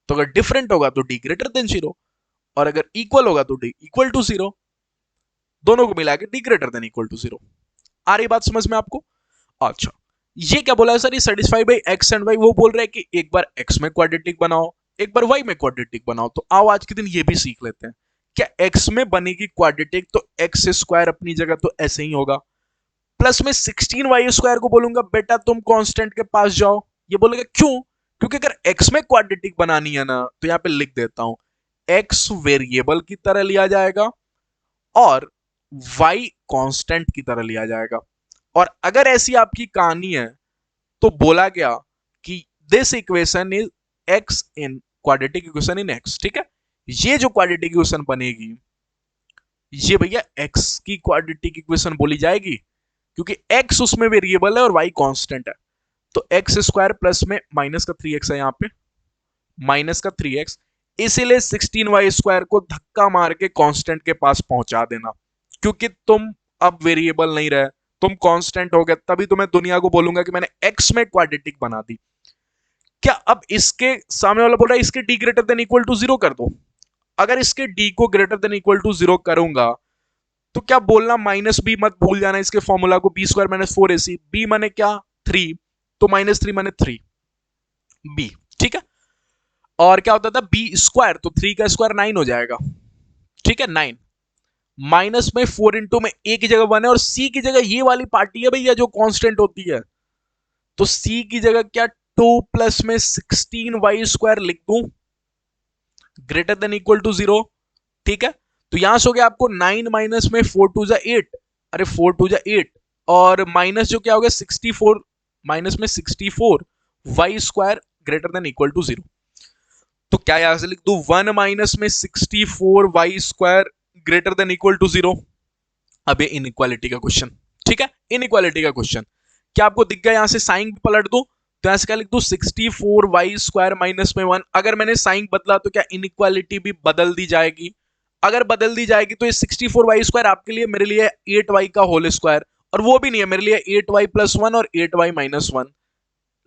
तो अगर डिफरेंट होगा तो डी ग्रेटर देन 0, और अगर इक्वल होगा तो डी इक्वल टू 0, दोनों को मिला के d greater than equal to 0। आ रही बात समझ में आपको? अच्छा, ये क्या बोला है सर, ये satisfy by x and y. वो बोल रहे हैं कि एक बार एक्स में क्वाड्रेटिक बनाओ, एक बार वाई में क्वाड्रेटिक बनाओ। तो आओ आज के दिन ये भी सीख लेते हैं। क्या एक्स में बनेगी क्वाड्रेटिक तो एक्स स्क्वायर अपनी जगह तो ऐसे ही होगा, प्लस में 16y² को बोलूंगा बेटा तुम कांस्टेंट के पास जाओ। ये बोलेगा क्यों? क्योंकि अगर x में क्वाड्रेटिक बनानी है ना, तो यहां पे लिख देता हूं, x वेरिएबल की तरह लिया जाएगा और y कांस्टेंट की तरह लिया जाएगा। और अगर ऐसी आपकी कहानी है तो बोला गया कि this equation is x in quadratic equation in x। ठीक है, ये जो क्वाड्रेटिक इक्वेशन बनेगी ये भैया x की क्वाड्रेटिक इक्वेशन बोली जाएगी, क्योंकि x उसमें वेरिएबल है और y कांस्टेंट है। तो एक्स स्क्वायर प्लस में माइनस का 3x है, यहाँ पे माइनस का 3x, इसीलिए 16y² को धक्का मार के कांस्टेंट के पास पहुंचा देना, क्योंकि तुम अब वेरिएबल नहीं रहे, तुम कांस्टेंट हो गए, तभी तो मैं दुनिया को बोलूंगा कि मैंने x में क्वाड्रेटिक बना दी। क्या अब इसके सामने वाला बोल रहा है इसके d greater than equal to 0 कर दो? अगर इसके d को ग्रेटर देन इक्वल टू 0 करूंगा तो क्या बोलना माइनस बी मत भूल जाना इसके फॉर्मूला को, b² माइनस 4ac, b माने क्या 3, तो माइनस 3 माने 3 b। ठीक है, और क्या होता था b², तो 3 का स्क्वायर 9 हो जाएगा। ठीक है, 9 माइनस में 4 इंटू में a की जगह 1 है और c की जगह ये वाली पार्टी है भैया जो कांस्टेंट होती है, तो c की जगह क्या 2 प्लस में 16y² लिख दूं ग्रेटर देन इक्वल टू 0। ठीक है, तो यहां से हो गया आपको 9 माइनस में 4 टू जा 8, अरे 4 टू जा 8, और माइनस जो क्या हो गया 64, माइनस में 64y² greater than equal to 0। तो क्या यहां से लिख दू 1 माइनस में 64y² greater than equal to 0। अब ये इनइक्वालिटी का क्वेश्चन। ठीक है, इनइक्वालिटी का क्वेश्चन क्या आपको दिख गया? यहां से साइन पलट दो, तो यहां से क्या लिख दू 64y² माइनस में 1। अगर मैंने साइन बदला तो क्या इनइक्वालिटी भी बदल दी जाएगी? अगर बदल दी जाएगी तो ये 64y² आपके लिए, मेरे लिए 8y का होल स्क्वायर, और वो भी नहीं है मेरे लिए 8y प्लस 1 और 8y minus 1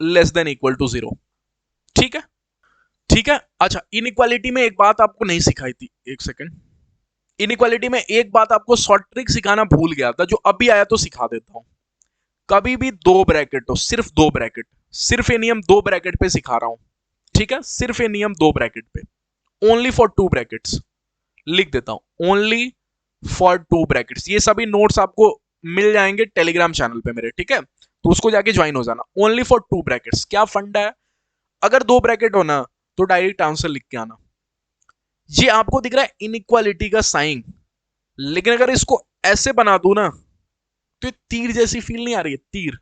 less than equal to 0। ठीक है, ठीक है। अच्छा, इनइक्वालिटी में एक बात आपको नहीं सिखाई थी, एक सेकंड, इनइक्वालिटी में एक बात आपको शॉर्ट ट्रिक सिखाना भूल गया था, जो अभी आया तो सिखा देता हूं। कभी भी दो ब्रैकेट हो, सिर्फ दो ब्रैकेट, सिर्फ ये नियम दो ब्रैकेट पे सिखा रहा हूं। ठीक है, सिर्फ ये नियम दो ब्रैकेट पे, ओनली फॉर टू ब्रैकेट्स, लिख देता हूं ओनली फॉर टू ब्रैकेट्स। ये सभी नोट्स आपको मिल जाएंगे टेलीग्राम चैनल पे मेरे, ठीक है, तो उसको जाके ज्वाइन हो जाना। ओनली फॉर टू ब्रैकेट्स, क्या फंडा है, अगर दो ब्रैकेट हो ना तो डायरेक्ट आंसर लिख के आना। ये आपको दिख रहा है इनइक्वालिटी का साइन, लेकिन अगर इसको ऐसे बना दू ना तो तीर जैसी फील नहीं आ रही है, तीर।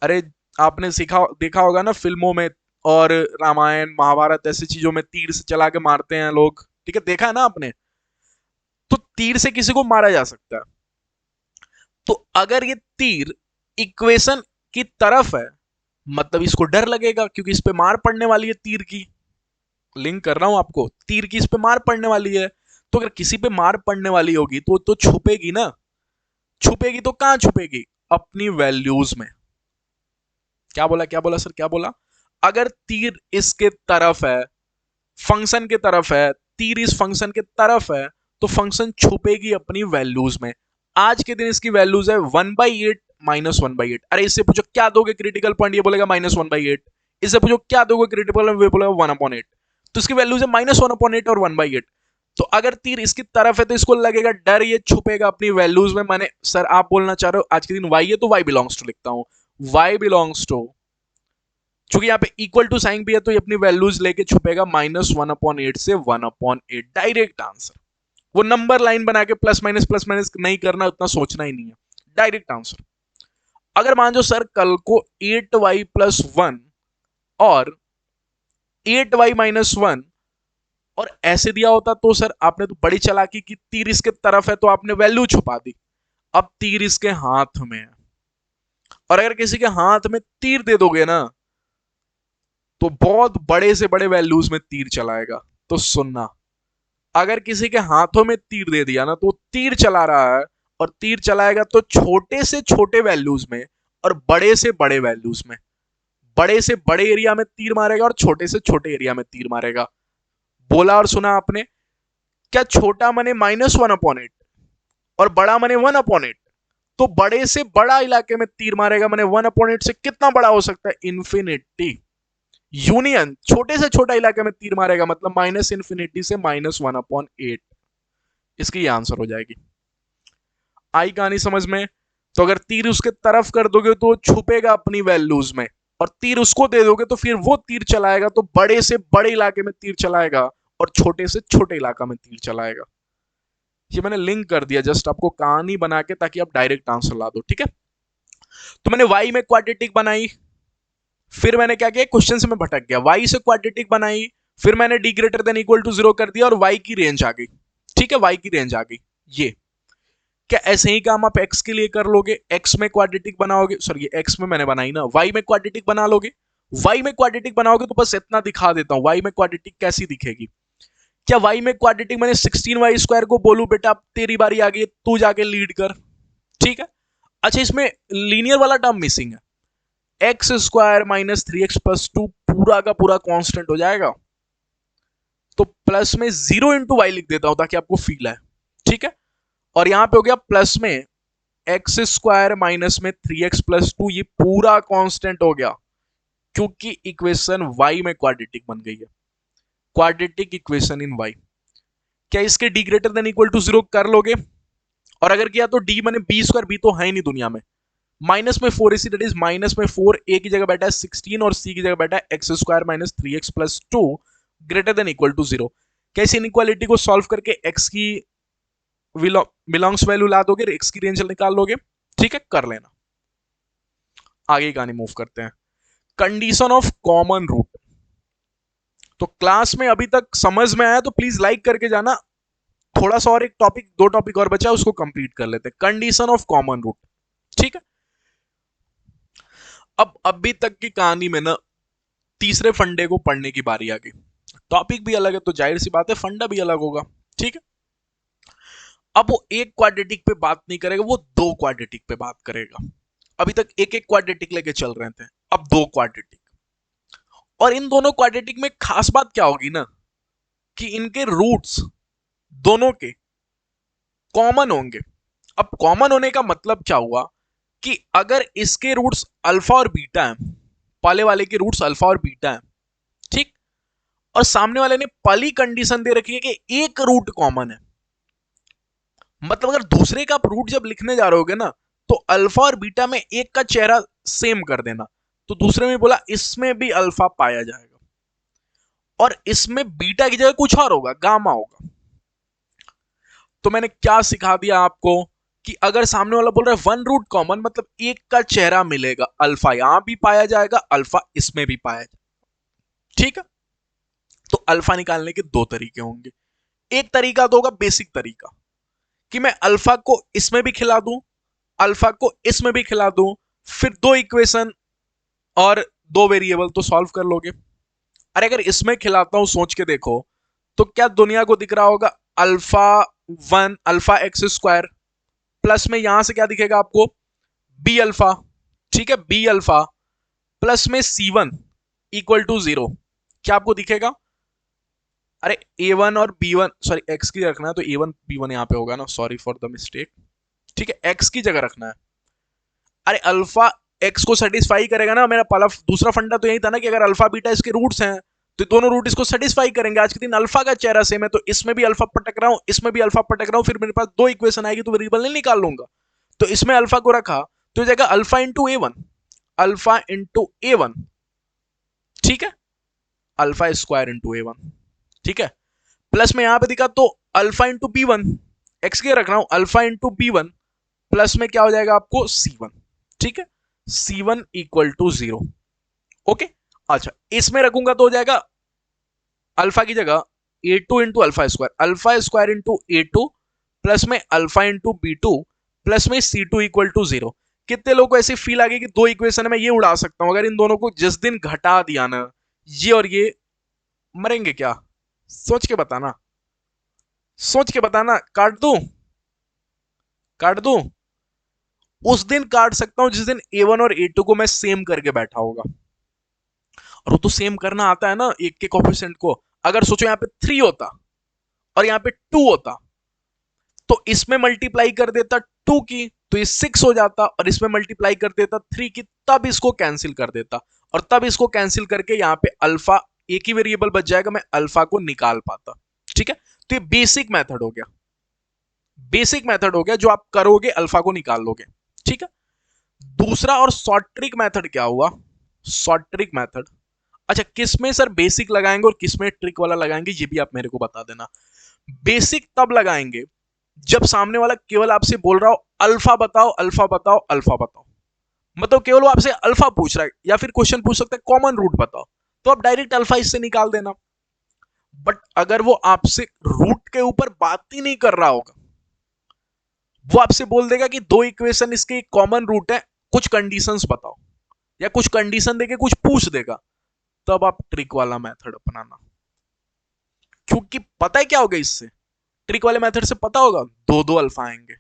अरे आपने सीखा देखा होगा ना फिल्मों में, और रामायण महाभारत ऐसी चीजों में तीर से चला के मारते हैं लोग, ठीक है, देखा है ना आपने, तो तीर से किसी को मारा जा सकता है। तो अगर ये तीर इक्वेशन की तरफ है मतलब इसको डर लगेगा, क्योंकि इस पे मार पड़ने वाली है तीर की। लिंक कर रहा हूं आपको, तीर की इस पे मार पड़ने वाली है, तो अगर किसी पे मार पड़ने वाली होगी तो छुपेगी ना, छुपेगी तो कहां छुपेगी? अपनी वैल्यूज में। क्या बोला, क्या बोला सर, क्या बोला? अगर तीर इसके तरफ है, फंक्शन के तरफ है, तीर इस फंक्शन के तरफ है, तो फंक्शन छुपेगी अपनी वैल्यूज में। आज के दिन इसकी वैल्यूज है 1/8 -1/8। अरे इससे पूछो क्या दोगे क्रिटिकल पॉइंट, ये बोलेगा -1/8। इससे पूछो क्या दोगे क्रिटिकल पॉइंट, ये बोलेगा 1/8। तो इसकी वैल्यूज है -1/8 और 1/8। तो अगर तीर इसकी तरफ है तो इसको लगेगा डर, ये छुपेगा अपनी वैल्यूज में। मैंने सर आप बोलना चाह रहे हो आज के दिन वाई है तो वाई बिलोंग्स टू लिखता हूं, वाई बिलोंग्स टू, चूंकि यहाँ पे इक्वल टू साइन भी है तो ये अपनी वैल्यूज लेके छुपेगा -1/8 से 1/8। Direct answer. वो नंबर लाइन बना के प्लस माइनस नहीं करना, उतना सोचना ही नहीं है, डायरेक्ट आंसर। अगर मान लो सर कल को 8y+1 और 8y-1 और ऐसे दिया होता तो सर आपने तो बड़ी चालाकी की, तीर इसके तरफ है तो आपने वैल्यू छुपा दी। अब तीर इसके हाथ में है, और अगर किसी के हाथ में तीर दे दोगे ना तो बहुत बड़े से बड़े वैल्यूज में तीर चलाएगा। तो सुनना, अगर किसी के हाथों में तीर दे दिया ना तो तीर चला रहा है, और तीर चलाएगा तो छोटे से छोटे वैल्यूज में और बड़े से बड़े वैल्यूज में। बड़े से बड़े एरिया में तीर मारेगा और छोटे से छोटे एरिया में तीर मारेगा। बोला और सुना आपने, क्या छोटा मने -1/8 और बड़ा मने 1/8। तो बड़े से बड़ा इलाके में तीर मारेगा, मने 1/8 से कितना बड़ा हो सकता है, इन्फिनिटी। यूनियन छोटे से छोटा इलाके में तीर मारेगा, मतलब -∞ से -1/8। इसकी आंसर हो जाएगी। आई कहानी समझ में? तो अगर तीर उसके तरफ कर दोगे तो छुपेगा अपनी वैल्यूज में, और तीर उसको दे दोगे तो फिर वो तीर चलाएगा, तो बड़े से बड़े इलाके में तीर चलाएगा और छोटे से छोटे इलाका में तीर चलाएगा। ये मैंने लिंक कर दिया जस्ट आपको कहानी बना के, ताकि आप डायरेक्ट आंसर ला दो, ठीक है। तो मैंने वाई में क्वाड्रेटिक बनाई, फिर मैंने क्या किया, क्वेश्चन से मैं भटक गया, वाई से क्वाड्रेटिक बनाई, फिर मैंने d greater than equal to 0 कर दिया और वाई की रेंज आ गई, ठीक है, वाई की रेंज आ गई। ये क्या ऐसे ही काम आप एक्स के लिए कर लोगे, एक्स में क्वाड्रेटिक बनाओगे, सॉरी एक्स में मैंने बनाई ना, वाई में क्वाड्रेटिक बना लोगे। वाई में क्वाड्रेटिक बनाओगे तो बस इतना दिखा देता हूं, वाई में क्वाड्रेटिक कैसी दिखेगी। क्या वाई में क्वाड्रेटिक मैंने 16y² को बोलू बेटा तेरी बारी आ गई, तू जाके लीड कर, ठीक है। अच्छा इसमें लीनियर वाला टर्म मिसिंग है, x² -3x+2 पूरा का पूरा कांस्टेंट हो जाएगा। तो प्लस में 0 × y लिख देता हूं ताकि आपको फील आए, ठीक है। और यहां पे हो गया प्लस में x² माइनस में 3x+2, ये पूरा कांस्टेंट हो गया, क्योंकि इक्वेशन y में क्वाड्रेटिक बन गई है, क्वाड्रेटिक इक्वेशन इन y। क्या इसके d greater than equal to 0 कर लोगे? और अगर किया तो d माने b², b तो है ही नहीं दुनिया में, माइनस में 4 ac दैट इज माइनस में 4, a की जगह बैठा है 16 और c की जगह बैठा है x² minus 3x+2 greater than equal to 0। कैसे इनइक्वालिटी को सॉल्व करके x की बिलोंग्स वैल्यू ला दोगे, x की रेंज निकाल लोगे, ठीक है, कर लेना। आगे कहानी मूव करते हैं, कंडीशन ऑफ कॉमन रूट। तो क्लास में अभी तक समझ में आया तो प्लीज लाइक करके जाना, थोड़ा सा और एक टॉपिक, 2 टॉपिक और बचा उसको कंप्लीट कर लेते हैं। कंडीशन ऑफ कॉमन रूट, ठीक है। अब अभी तक की कहानी में ना तीसरे फंडे को पढ़ने की बारी आ गई। टॉपिक भी अलग है तो जाहिर सी बात है फंडा भी अलग होगा, ठीक है। अब वो एक क्वाड्रेटिक पे बात नहीं करेगा, वो 2 क्वाड्रेटिक पे बात करेगा। अभी तक एक एक क्वाड्रेटिक लेके चल रहे थे, अब 2 क्वाड्रेटिक। और इन दोनों क्वाड्रेटिक में खास बात क्या होगी ना, कि इनके रूट्स दोनों के कॉमन होंगे। अब कॉमन होने का मतलब क्या हुआ, कि अगर इसके रूट्स अल्फा और बीटा हैं, पहले वाले के रूट्स अल्फा और बीटा हैं, ठीक, और सामने वाले ने पहली कंडीशन दे रखी है कि एक रूट कॉमन है, मतलब अगर दूसरे का आप रूट जब लिखने जा रहे होगे ना तो अल्फा और बीटा में एक का चेहरा सेम कर देना। तो दूसरे में बोला इसमें भी अल्फा पाया जाएगा और इसमें बीटा की जगह कुछ और होगा, गामा होगा। तो मैंने क्या सिखा दिया आपको, कि अगर सामने वाला बोल रहा है 1 रूट कॉमन, मतलब एक का चेहरा मिलेगा, अल्फा यहां भी पाया जाएगा, अल्फा इसमें भी पाया जाएगा, ठीक है। तो अल्फा निकालने के 2 तरीके होंगे। एक तरीका तो होगा बेसिक तरीका, कि मैं अल्फा को इसमें भी खिला दूं, अल्फा को इसमें भी खिला दूं, फिर 2 इक्वेशन और 2 वेरिएबल, तो सॉल्व कर लोगे। अरे अगर इसमें खिलाता हूं, सोच के देखो, तो क्या दुनिया को दिख रहा होगा, अल्फा 1 अल्फा x² प्लस में यहां से क्या दिखेगा आपको, बी अल्फा, ठीक है, बी अल्फा प्लस में C1 इक्वल टू 0, क्या आपको दिखेगा? अरे a1 और b1, सॉरी x की रखना है तो a1 b1 यहां पे होगा ना, सॉरी फॉर द मिस्टेक। ठीक है, x की जगह रखना है। अरे अल्फा x को सेटिस्फाई करेगा ना, मेरा पहला दूसरा फंडा तो यही था ना कि अगर अल्फा बीटा इसके रूट्स हैं तो दोनों रूट इसको सेटिस्फाई करेंगे। आज के दिन अल्फा का चेहरा सेम है तो इसमें भी अल्फा पटक रहा हूं, इसमें भी अल्फा पटक रहा हूं, फिर मेरे पास दो इक्वेशन आएगी तो वेरिएबल नहीं निकाल लूंगा। तो इसमें अल्फा को रखा तो जाएगा alpha into a one, alpha into a one, ठीक है, alpha square into a one, ठीक है। प्लस में यहां पे दिखा तो alpha into b one, x के रख रहा हूं alpha into b one, plus में क्या हो जाएगा आपको सी वन, ठीक है, c one equal to 0। Okay, अच्छा इसमें रखूंगा तो हो जाएगा अल्फा की जगह a two into alpha square into a two, plus में alpha into b two, plus में सी टू इक्वल टू 0। कितने लोगों को ऐसी फील आ गई कि दो इक्वेशन में ये उड़ा सकता हूं, अगर इन दोनों को जिस दिन घटा दिया ना, ये और ये मरेंगे क्या? सोच के बताना, सोच के बताना, काट दूं, काट दूं? उस दिन काट सकता हूं जिस दिन A1 और A2 को मैं सेम करके बैठा होगा, और वो तो सेम करना आता है ना एक के कोफिशिएंट को। अगर सोचो यहाँ पे 3 होता और यहाँ पे 2 होता तो इसमें मल्टीप्लाई कर देता 2 की तो ये 6 हो जाता, और इसमें मल्टीप्लाई कर देता 3 की, तब इसको कैंसिल कर देता, और तब इसको कैंसिल करके यहाँ पे अल्फा एक ही वेरिएबल बच जाएगा, मैं अल्फा को निकाल पाता। ठीक है, तो ये बेसिक मेथड हो गया, बेसिक मेथड हो गया जो आप करोगे अल्फा को निकाल लोगे। ठीक है, दूसरा और शॉर्ट ट्रिक मेथड क्या हुआ? शॉर्ट ट्रिक मेथड, अच्छा किसमें सर बेसिक लगाएंगे और किसमें ट्रिक वाला लगाएंगे ये भी आप मेरे को बता देना। बेसिक तब लगाएंगे जब सामने वाला केवल आपसे बोल रहा हो अल्फा बताओ, अल्फा बताओ, अल्फा बताओ, मतलब केवल वो आपसे अल्फा पूछ रहा है, या फिर क्वेश्चन पूछ सकता है कॉमन रूट बताओ, तो आप डायरेक्ट अल्फा इससे निकाल देना। बट अगर वो आपसे रूट के ऊपर बात ही नहीं कर रहा होगा, वो आपसे बोल देगा कि दो इक्वेशन इसके कॉमन रूट है, कुछ कंडीशंस बताओ, या कुछ कंडीशन देके कुछ पूछ देगा, तब आप ट्रिक वाला मेथड अपनाना। क्योंकि पता है क्या होगा इससे, ट्रिक वाले मेथड से पता होगा दो दो अल्फा आएंगे,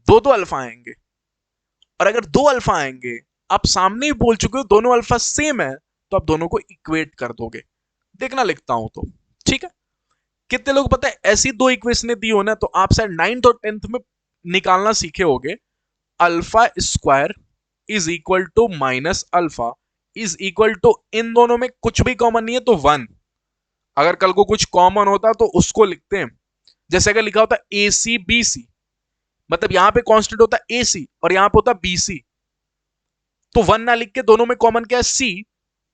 दो दो अल्फा आएंगे, और अगर दो अल्फा आएंगे, आप सामने ही बोल चुके हो दोनों अल्फा सेम है, तो आप दोनों को इक्वेट कर दोगे। देखना लिखता हूं तो, ठीक है। कितने लोग पता है ऐसी दो इक्वेशन दी हो ना तो आप शायद 9th और 10th में निकालना सीखे होगे, alpha square is equal to minus alpha is equal to, इन दोनों में कुछ भी कॉमन नहीं है तो 1। अगर कल को कुछ कॉमन होता तो उसको लिखते हैं, जैसे अगर लिखा होता ए सी बी सी, मतलब यहां पे कांस्टेंट होता ए सी और यहां पे होता बी सी, तो 1 ना लिख के दोनों में कॉमन क्या है सी,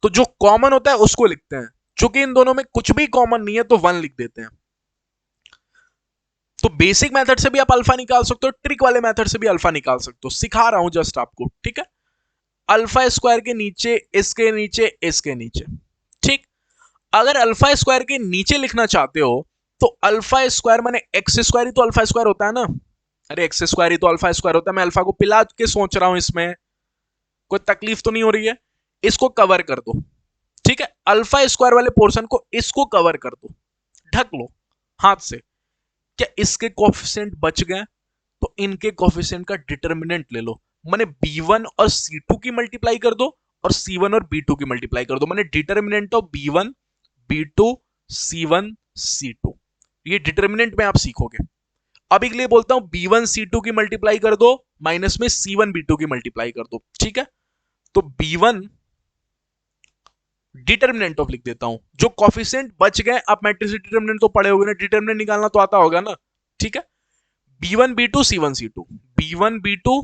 तो जो कॉमन होता है उसको लिखते हैं। चूंकि इन दोनों में कुछ भी कॉमन नहीं है तो 1 लिख देते हैं। तो बेसिक मेथड से भी आप अल्फा निकाल सकते हो, ट्रिक वाले मेथड से भी अल्फा निकाल सकते हो, सिखा रहा हूं जस्ट आपको, ठीक है। अल्फा स्क्वायर के नीचे इसके नीचे इसके नीचे, ठीक। अगर अल्फा स्क्वायर के नीचे लिखना चाहते हो तो अल्फा स्क्वायर माने एक्स स्क्वायर ही तो अल्फा स्क्वायर होता है ना, अरे एक्स स्क्वायर ही तो अल्फा स्क्वायर होता है, मैं अल्फा को पिला के सोच रहा हूं, इसमें कोई तकलीफ तो नहीं हो रही है। इसको कवर कर दो, ठीक है, अल्फा स्क्वायर वाले पोर्शन को इसको कवर कर दो, ढक लो हाथ से। क्या इसके कोफिशिएंट बच गए? तो इनके कोफिशिएंट का डिटर्मिनेंट ले लो, माने b1 और c2 की मल्टीप्लाई कर दो और c1 और b2 की मल्टीप्लाई कर दो, माने determinant of b1 b2 c1 c2, ये डिटर्मिनेंट में आप सीखोगे। अभी के लिए बोलता हूं b1 c2 की मल्टीप्लाई कर दो माइनस में c1 b2 की मल्टीप्लाई कर दो, ठीक है। तो b1 डिटर्मिनेंट ऑफ लिख देता हूं, जो कॉफिशिएंट बच गए, आप मैट्रिक्स डिटर्मिनेंट तो पढ़े होगे ना, डिटर्मिनेंट निकालना तो आता होगा ना, ठीक है। b1 b2 c1 c2, b1 b2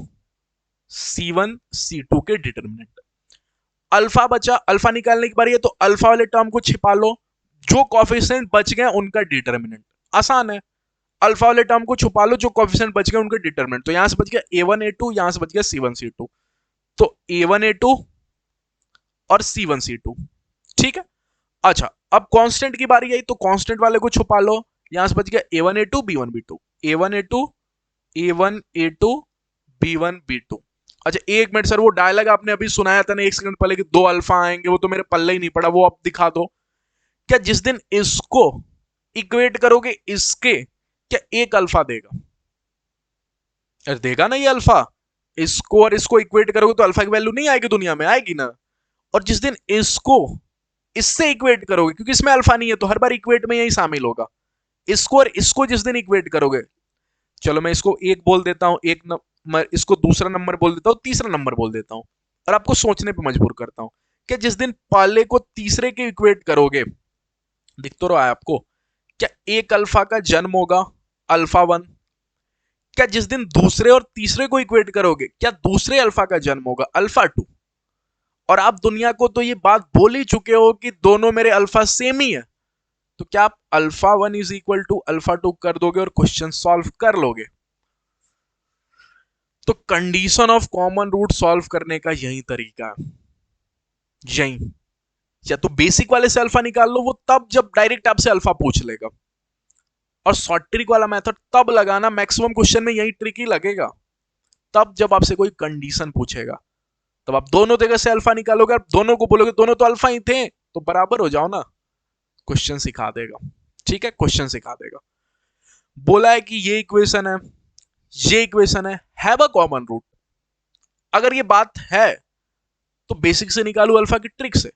c1 c2 के डिटर्मिनेंट। अल्फा बचा, अल्फा निकालने की बारी है तो अल्फा वाले टर्म को छिपा लो, जो कॉफिशिएंट बच गए उनका डिटर्मिनेंट, आसान है। अल्फा वाले टर्म को छुपा लो, जो कॉफिशिएंट बच गए उनका डिटर्मिनेंट, तो यहां से बच गया a1 a2, यहां से बच गया c1 c2, तो a1 a2 और c1 c2, ठीक है। अच्छा अब कांस्टेंट की बारी आई तो कांस्टेंट वाले को छुपा लो, यहां से बच गया a1 a2 b1 b2, a1 a2 a1 a2 b1 b2। अच्छा एक मिनट सर, वो डायलॉग आपने अभी सुनाया था ना एक सेकंड पहले कि दो अल्फा आएंगे, वो तो मेरे पल्ले ही नहीं पड़ा, वो आप दिखा दो। क्या जिस दिन इसको इक्वेट करोगे इसके, क्या एक अल्फा देगा? अरे देगा ना ये अल्फा, इसको और इसको इक्वेट करोगे तो अल्फा की वैल्यू नहीं आएगी दुनिया में, आएगी ना। और जिस दिन इसको इससे इक्वेट करोगे, क्योंकि इसमें अल्फा नहीं है तो हर बार इक्वेट में यही शामिल होगा, इसको और इसको जिस दिन इक्वेट करोगे, चलो मैं इसको एक बोल देता हूं, एक नंबर, इसको दूसरा नंबर बोल देता हूं, तीसरा नंबर बोल देता हूं, और आपको सोचने पे मजबूर करता हूं कि जिस दिन पहले को तीसरे के इक्वेट करोगे, दिख तो रहा है आपको, क्या एक अल्फा का जन्म होगा, अल्फा वन। क्या जिस दिन दूसरे और तीसरे को इक्वेट करोगे, क्या दूसरे अल्फा का जन्म होगा, अल्फा टू। और आप दुनिया को तो ये बात बोल ही चुके हो कि दोनों मेरे अल्फा सेम ही है, तो क्या आप alpha one is equal to alpha two कर दोगे और क्वेश्चन सॉल्व कर लोगे। तो condition of common root solve करने का यही तरीका है, यही, या तो बेसिक वाले से अल्फा निकाल लो, वो तब जब डायरेक्ट आपसे अल्फा पूछ लेगा, और शॉर्ट ट्रिक वाला मेथड तब लगाना, मैक्सिमम क्वेश्चन में यही ट्रिक ही लगेगा, तब जब आपसे कोई कंडीशन पूछेगा, तब आप दोनों जगह से अल्फा निकालोगे, आप दोनों को बोलोगे दोनों तो अल्फा ही थे, तो बराबर हो जाओ ना, क्वेश्चन सिखा देगा। ठीक है, क्वेश्चन सिखा देगा। बोला है कि ये इक्वेशन है, ये इक्वेशन है, हैव अ कॉमन रूट। अगर ये बात है तो बेसिक से निकालू अल्फा की ट्रिक से,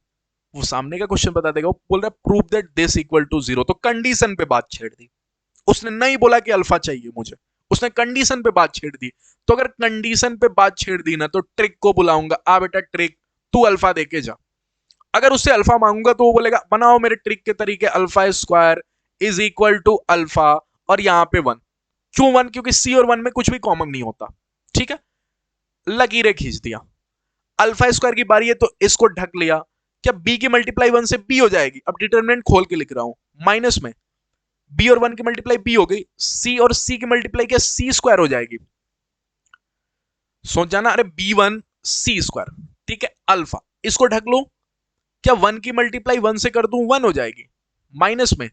वो सामने का क्वेश्चन बता देगा, वो बोल रहा है prove that this equal to zero, तो कंडीशन पे बात छेड़ दी, उसने नहीं बोला कि अल्फा चाहिए मुझे, उसने कंडीशन पे बात छेड़ दी। तो अगर कंडीशन पे बात छेड़ दी ना, तो ट्रिक को बुलाऊंगा, आ बेटा ट्रिक, तू अल्फा देके जा। अगर उससे अल्फा मांगूंगा तो वो बोलेगा बनाओ मेरे ट्रिक के तरीके, alpha square is equal to alpha, और यहां पे वन, क्यों वन, क्योंकि सी और वन में कुछ भी कॉमन नहीं होता। ठीक है, लकीरें खींच दिया। अल्फा स्क्वायर की बारी है तो इसको ढक लिया, क्या बी की मल्टीप्लाई वन से बी हो जाएगी, अब डिटरमिनेंट खोल के लिख रहा हूं, माइनस में बी और वन की मल्टीप्लाई बी हो गई, सी और सी की मल्टीप्लाई क्या सी स्क्वायर हो जाएगी, सोच जाना, अरे बी वन सी स्क्वायर। ठीक है, अल्फा, इसको ढक लो, क्या वन की मल्टीप्लाई वन से कर दूं वन हो जाएगी, माइनस में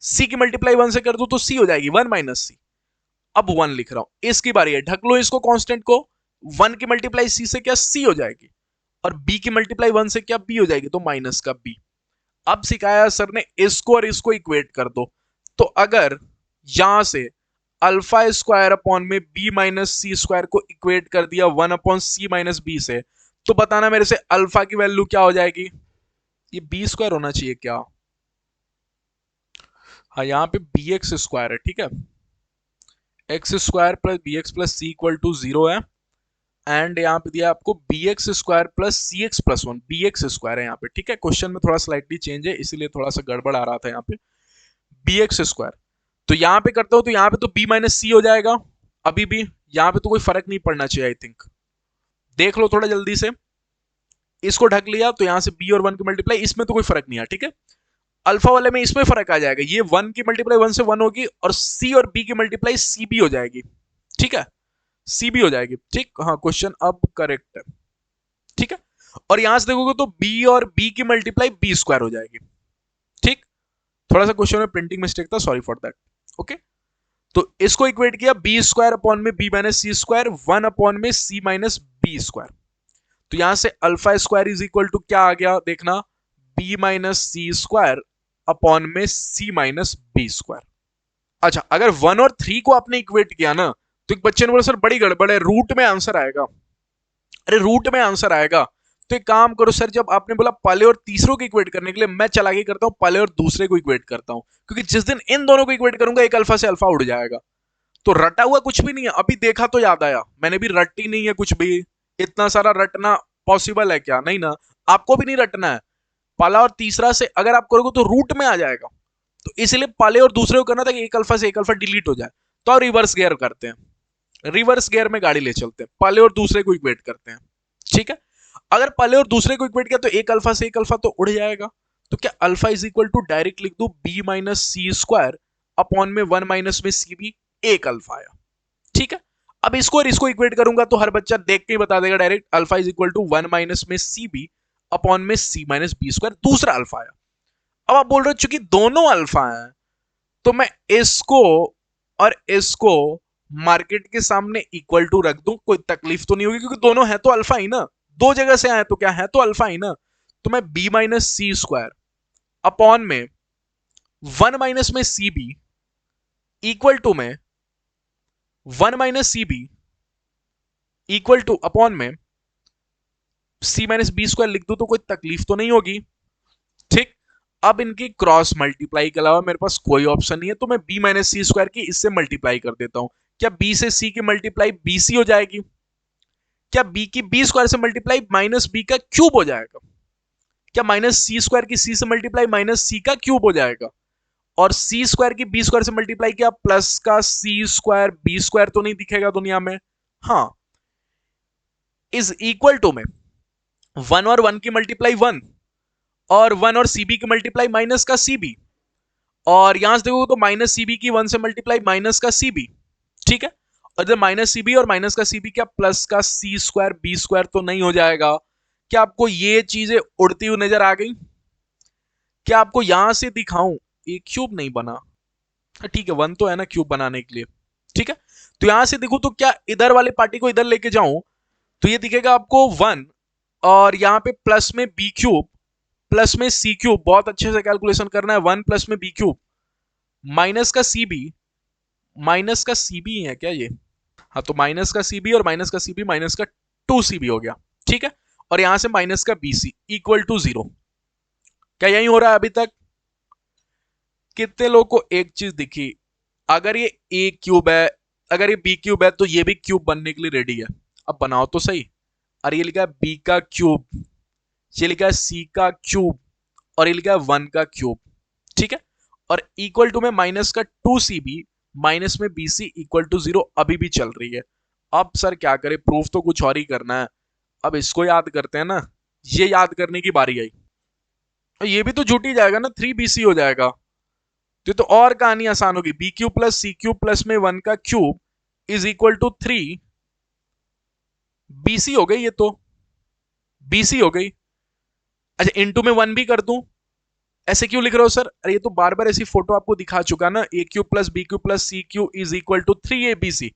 सी की मल्टीप्लाई वन से कर दूं तो सी हो जाएगी, वन माइनस सी। अब वन लिख रहा हूं, इसकी बारी है, ढक लो इसको कांस्टेंट को, वन की मल्टीप्लाई सी से क्या सी हो जाएगी, और बी की मल्टीप्लाई वन से क्या बी हो जाएगी, तो माइनस का बी। अब सिखाया सर ने इसको और इसको इक्वेट कर दो, तो अगर यहां से अल्फा स्क्वायर अपॉन में बी माइनस सी स्क्वायर को इक्वेट कर दिया वन अपॉन सी माइनस बी से, तो बताना मेरे से अल्फा की वैल्यू क्या हो जाएगी, ये बी स्क्वायर होना चाहिए क्या, हाँ यहाँ पे बी एक्स स्क्वायर है। ठीक है, x square plus B x plus C equal to zero है, एंड यहाँ पे दिया आपको बी एक्स स्क्वायर प्लस सी x plus one, B X square है यहाँ पे। ठीक है, क्वेश्चन में थोड़ा स्लाइटली चेंज है, इसीलिए थोड़ा सा गड़बड़ आ रहा था यहाँ पे, बी एक्स स्क्वायर। तो यहाँ पे करता हूं तो यहाँ पे तो बी माइनस सी हो जाएगा, अभी भी यहाँ पे तो कोई फर्क नहीं पड़ना चाहिए, आई थिंक, देख लो थोड़ा जल्दी से, इसको ढक लिया तो यहाँ से बी और वन की मल्टीप्लाई, इसमें तो कोई फर्क नहीं है। ठीक है, अल्फा वाले में इसमें फर्क आ जाएगा, ये वन की मल्टीप्लाई वन से वन होगी, और सी और बी की मल्टीप्लाई सी बी हो जाएगी। ठीक है, सी बी हो जाएगी। ठीक, हाँ क्वेश्चन अब करेक्ट है। ठीक है, और यहां से देखोगे तो बी और बी की मल्टीप्लाई बी स्क्वायर हो जाएगी। ठीक, थोड़ा सा क्वेश्चन में प्रिंटिंग मिस्टेक था, सॉरी फॉर दैट। ओके, तो इसको इक्वेट किया बी स्क्वायर अपॉन में b minus c square, one upon में सी माइनस बी स्क्वायर। तो यहां से alpha square is equal to क्या आ गया, देखना, b minus c square upon में सी माइनस बी स्क्वायर। अच्छा, अगर वन और थ्री को आपने इक्वेट किया ना, तो एक बच्चे ने बोला सर बड़ी गड़बड़ है, रूट में आंसर आएगा। अरे रूट में आंसर आएगा तो एक काम करो सर, जब आपने बोला पहले और तीसरों को इक्वेट करने के लिए, मैं चालाकी करता हूं, पहले और दूसरे को इक्वेट करता हूं, क्योंकि जिस दिन इन दोनों को इक्वेट करूंगा एक अल्फा से अल्फा उड़ जाएगा। तो रटा हुआ कुछ भी नहीं है, अभी देखा तो याद आया, मैंने भी रटी नहीं है कुछ भी, इतना सारा रटना पॉसिबल है क्या, नहीं ना, आपको भी नहीं रटना है। पहला और तीसरा से अगर आप करोगे तो रूट में आ जाएगा, तो इसलिए पहले और दूसरे को करना था कि एक अल्फा से एक अल्फा डिलीट हो जाए, तो आप रिवर्स गियर करते हैं, रिवर्स गियर में गाड़ी ले चलते हैं, पहले और दूसरे को इक्वेट करते हैं। ठीक है, अगर पहले और दूसरे को इक्वेट किया तो एक अल्फा से एक अल्फा तो उड़ जाएगा, तो क्या alpha is equal to direct लिख दू b minus c square upon में वन माइनस में सी बी, एक अल्फा आया। ठीक है, अब इसको और इसको इक्वेट करूंगा तो हर बच्चा देख के ही बता देगा direct, alpha is equal to one minus में सी बी अपॉन में सी माइनस बी स्क्वायर, दूसरा अल्फा आया। अब आप बोल रहे हो चूंकि दोनों अल्फा हैं, तो मैं इसको और इसको मार्केट के सामने इक्वल टू रख दूं, कोई तकलीफ तो नहीं होगी, क्योंकि दोनों है तो अल्फा ही ना, दो जगह से आए तो क्या है तो अल्फा ही ना। तो मैं b minus c square upon में वन माइनस में सी बी इक्वल टू में one minus c b equal to upon में सी माइनस बी स्क्वायर लिख दूं तो कोई तकलीफ तो नहीं होगी, ठीक। अब इनकी क्रॉस मल्टीप्लाई के अलावा मेरे पास कोई ऑप्शन नहीं है, तो मैं बी माइनस सी स्क्वायर की इससे मल्टीप्लाई कर देता हूं। क्या बी से सी की मल्टीप्लाई बी सी हो जाएगी? क्या बी की बी स्क्वायर से मल्टीप्लाई माइनस बी का क्यूब हो जाएगा? क्या माइनस सी स्क्वायर की सी से मल्टीप्लाई माइनस सी का क्यूब हो जाएगा? और सी स्क्वायर की बी स्क्वायर से मल्टीप्लाई किया प्लस का सी स्क्वायर बी स्क्वायर तो नहीं दिखेगा दुनिया में? हाँ। इज इक्वल टू में वन और वन की मल्टीप्लाई वन, और वन और सीबी की मल्टीप्लाई माइनस का सीबी, और यहां से देखो तो माइनस सीबी की वन से मल्टीप्लाई माइनस का सीबी, ठीक है। और जब माइनस सीबी और माइनस का सीबी, क्या प्लस का सी स्क्वायर बी स्क्वायर तो नहीं हो जाएगा? क्या आपको ये चीजें उड़ती हुई नजर आ गई? क्या आपको यहां से दिखाऊं? एक क्यूब नहीं बना, ठीक है, वन तो है ना क्यूब बनाने के लिए, ठीक है। तो यहां से देखो तो क्या इधर वाले पार्टी को इधर लेके जाऊं तो ये दिखेगा आपको वन, और यहां पे प्लस में बी क्यूब प्लस में सी क्यूब, बहुत अच्छे से कैलकुलेशन करना है, वन प्लस में बी क्यूब माइनस का सी बी, माइनस का सी बी है क्या ये? हाँ, तो माइनस का सी बी और माइनस का सी बी माइनस का टू सी बी हो गया, ठीक है। और यहां से माइनस का B c equal to zero. क्या यही हो रहा है अभी तक? कितने लोग को एक चीज दिखी? अगर ये ए क्यूब है, अगर ये बी क्यूब है, तो ये भी क्यूब बनने के लिए रेडी है। अब बनाओ तो सही। और ये लिखा है बी का क्यूब, ये लिखा है सी का क्यूब, और ये लिखा है वन का क्यूब, ठीक है। और इक्वल टू में माइनस का टू सी बी माइनस में B c equal to zero अभी भी चल रही है। अब सर क्या करे, प्रूफ तो कुछ और ही करना है। अब इसको याद करते हैं ना, ये याद करने की बारी आई। ये भी तो जुट ही जाएगा ना, थ्री बी सी हो जाएगा। तो और कहानी आसान होगी, बी क्यूब प्लस सी क्यूब प्लस में वन का cube is equal to three b c हो गई। ये तो बीसी हो गई। अच्छा, इनटू में वन भी कर दूं? ऐसे क्यों लिख रहे हो सर? अरे ये तो बार बार ऐसी फोटो आपको दिखा चुका ना, A Q plus B Q plus C Q is equal to three A B C.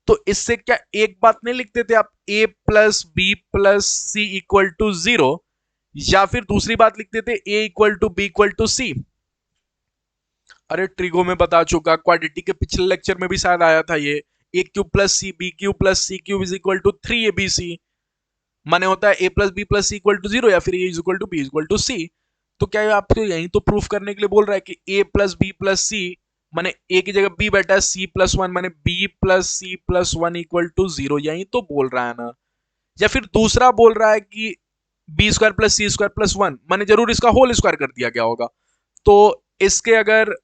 तो इससे क्या एक बात नहीं लिखते थे आप, A plus B plus C equal to zero, या फिर दूसरी बात लिखते थे A equal to B equal to C? अरे ट्रिगो में बता चुका, क्वाड्रेटिक के पिछले लेक्चर में भी शायद आया था ये। A cube plus C B cube plus C cube is equal to three A B C. माने होता है A plus B plus C equal to zero, या फिर A is equal to B equal to C. तो क्या ये आपको यही तो प्रूफ करने के लिए बोल रहा है कि ए प्लस बी प्लस सी, माने ए की जगह बी बैठा है, सी प्लस वन माने b plus c plus one equal to zero, यही तो बोल रहा है ना। या फिर दूसरा बोल रहा है कि B square plus C square plus one, माने जरूर इसका होल स्क्वायर कर दिया गया होगा। तो इसके अगर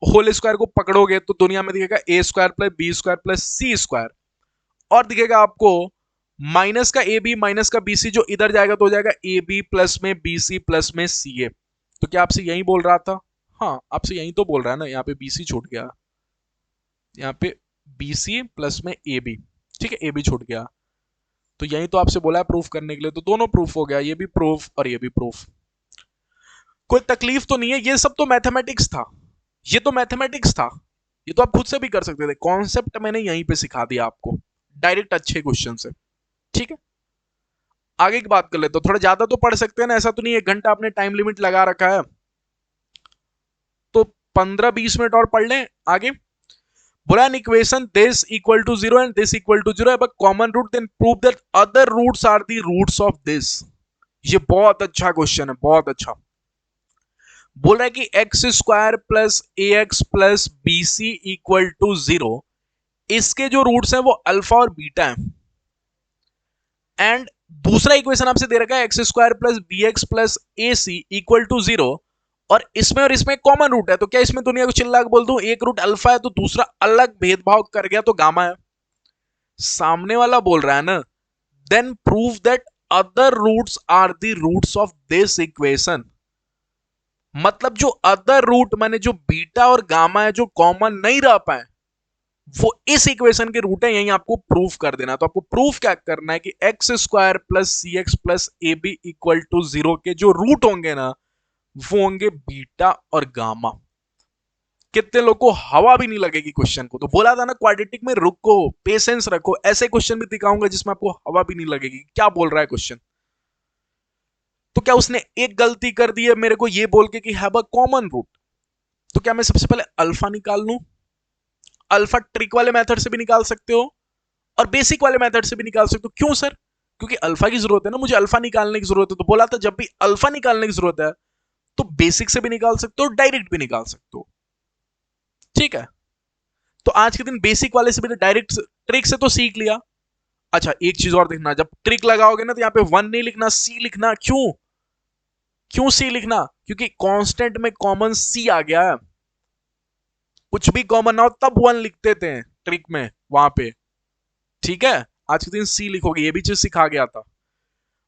होल स्क्वायर को पकड़ोगे तो दुनिया में दिखेगा A square plus B square plus C square, और दिखेगा आपको माइनस का ए बी माइनस का बी सी, जो इधर जाएगा तो हो जाएगा ए बी प्लस में बी सी प्लस में सी ए। तो क्या आपसे यही बोल रहा था? हाँ, आपसे यही तो बोल रहा है ना, यहाँ पे बी सी छूट गया, यहाँ पे बी सी प्लस में ए बी, ठीक है, ए बी छूट गया। तो यही तो आपसे बोला है प्रूफ करने के लिए, तो दोनों प्रूफ हो गया, ये भी प्रूफ और ये भी प्रूफ। कोई तकलीफ तो नहीं है, ये सब तो मैथमेटिक्स था, ये तो मैथमेटिक्स था, ये तो आप खुद से भी कर सकते थे। कॉन्सेप्ट मैंने यहीं पे सिखा दिया आपको, डायरेक्ट अच्छे क्वेश्चन से, ठीक है। आगे की बात कर लेते, तो थोड़ा ज्यादा तो पढ़ सकते हैं ना, ऐसा तो नहीं 1 घंटा आपने टाइम लिमिट लगा रखा है, तो 15-20 मिनट और पढ़ लें आगे। बोला an equation this equal to zero and this equal to zero have a common root then prove that other roots are the roots of this. ये बहुत अच्छा क्वेश्चन है, बहुत अच्छा। बोल रहा है कि x square plus a x plus b c equal to zero, इसके जो रूट्स हैं वो अल्फा और बीटा हैं। एंड दूसरा इक्वेशन आपसे दे रखा है x square plus B x plus a c equal to zero, और इसमें कॉमन रूट है। तो क्या इसमें दुनिया को चिल्ला के बोल दूं एक रूट अल्फा है तो दूसरा अलग भेदभाव कर गया तो गामा है? सामने वाला बोल रहा है ना, then prove that other roots are the roots of this equation. मतलब जो अदर रूट माने जो बीटा और गामा है जो कॉमन नहीं रह पाए, वो इस इक्वेशन के रूट है, यही आपको प्रूफ कर देना। तो आपको प्रूफ क्या करना है कि x square plus C x plus a b equal to zero के जो रूट होंगे ना, वो होंगे बीटा और गामा। कितने लोग को हवा भी नहीं लगेगी क्वेश्चन को? तो बोला था ना क्वाड्रेटिक में रुको, पेशेंस रखो, ऐसे क्वेश्चन भी दिखाऊंगा जिसमें आपको हवा भी नहीं लगेगी क्या बोल रहा है क्वेश्चन। तो क्या उसने एक गलती कर दी है मेरे को ये बोल के कि हैव अ कॉमन रूट, तो क्या मैं सबसे पहले अल्फा निकाल लूं? अल्फा ट्रिक वाले मेथड से भी निकाल सकते हो और बेसिक वाले मेथड से भी निकाल सकते हो। क्यों सर? क्योंकि अल्फा की जरूरत है ना, मुझे अल्फा निकालने की जरूरत है, तो बोला था जब भी अल्फा निकालने की जरूरत है तो बेसिक से भी निकाल सकते हो, डायरेक्ट भी निकाल सकते हो। ठीक है, तो आज के दिन बेसिक वाले से भी डायरेक्ट ट्रिक से तो सीख लिया। अच्छा एक चीज और देखना, जब ट्रिक लगाओगे ना तो यहाँ पे 1 नहीं लिखना, सी लिखना। क्यों? क्यों सी लिखना? क्योंकि कांस्टेंट में कॉमन सी आ गया है, कुछ भी कॉमन ना हो तब 1 लिखते थे ट्रिक में वहां पे। ठीक है, आज के दिन सी लिखोगे, ये भी चीज सिखा गया था।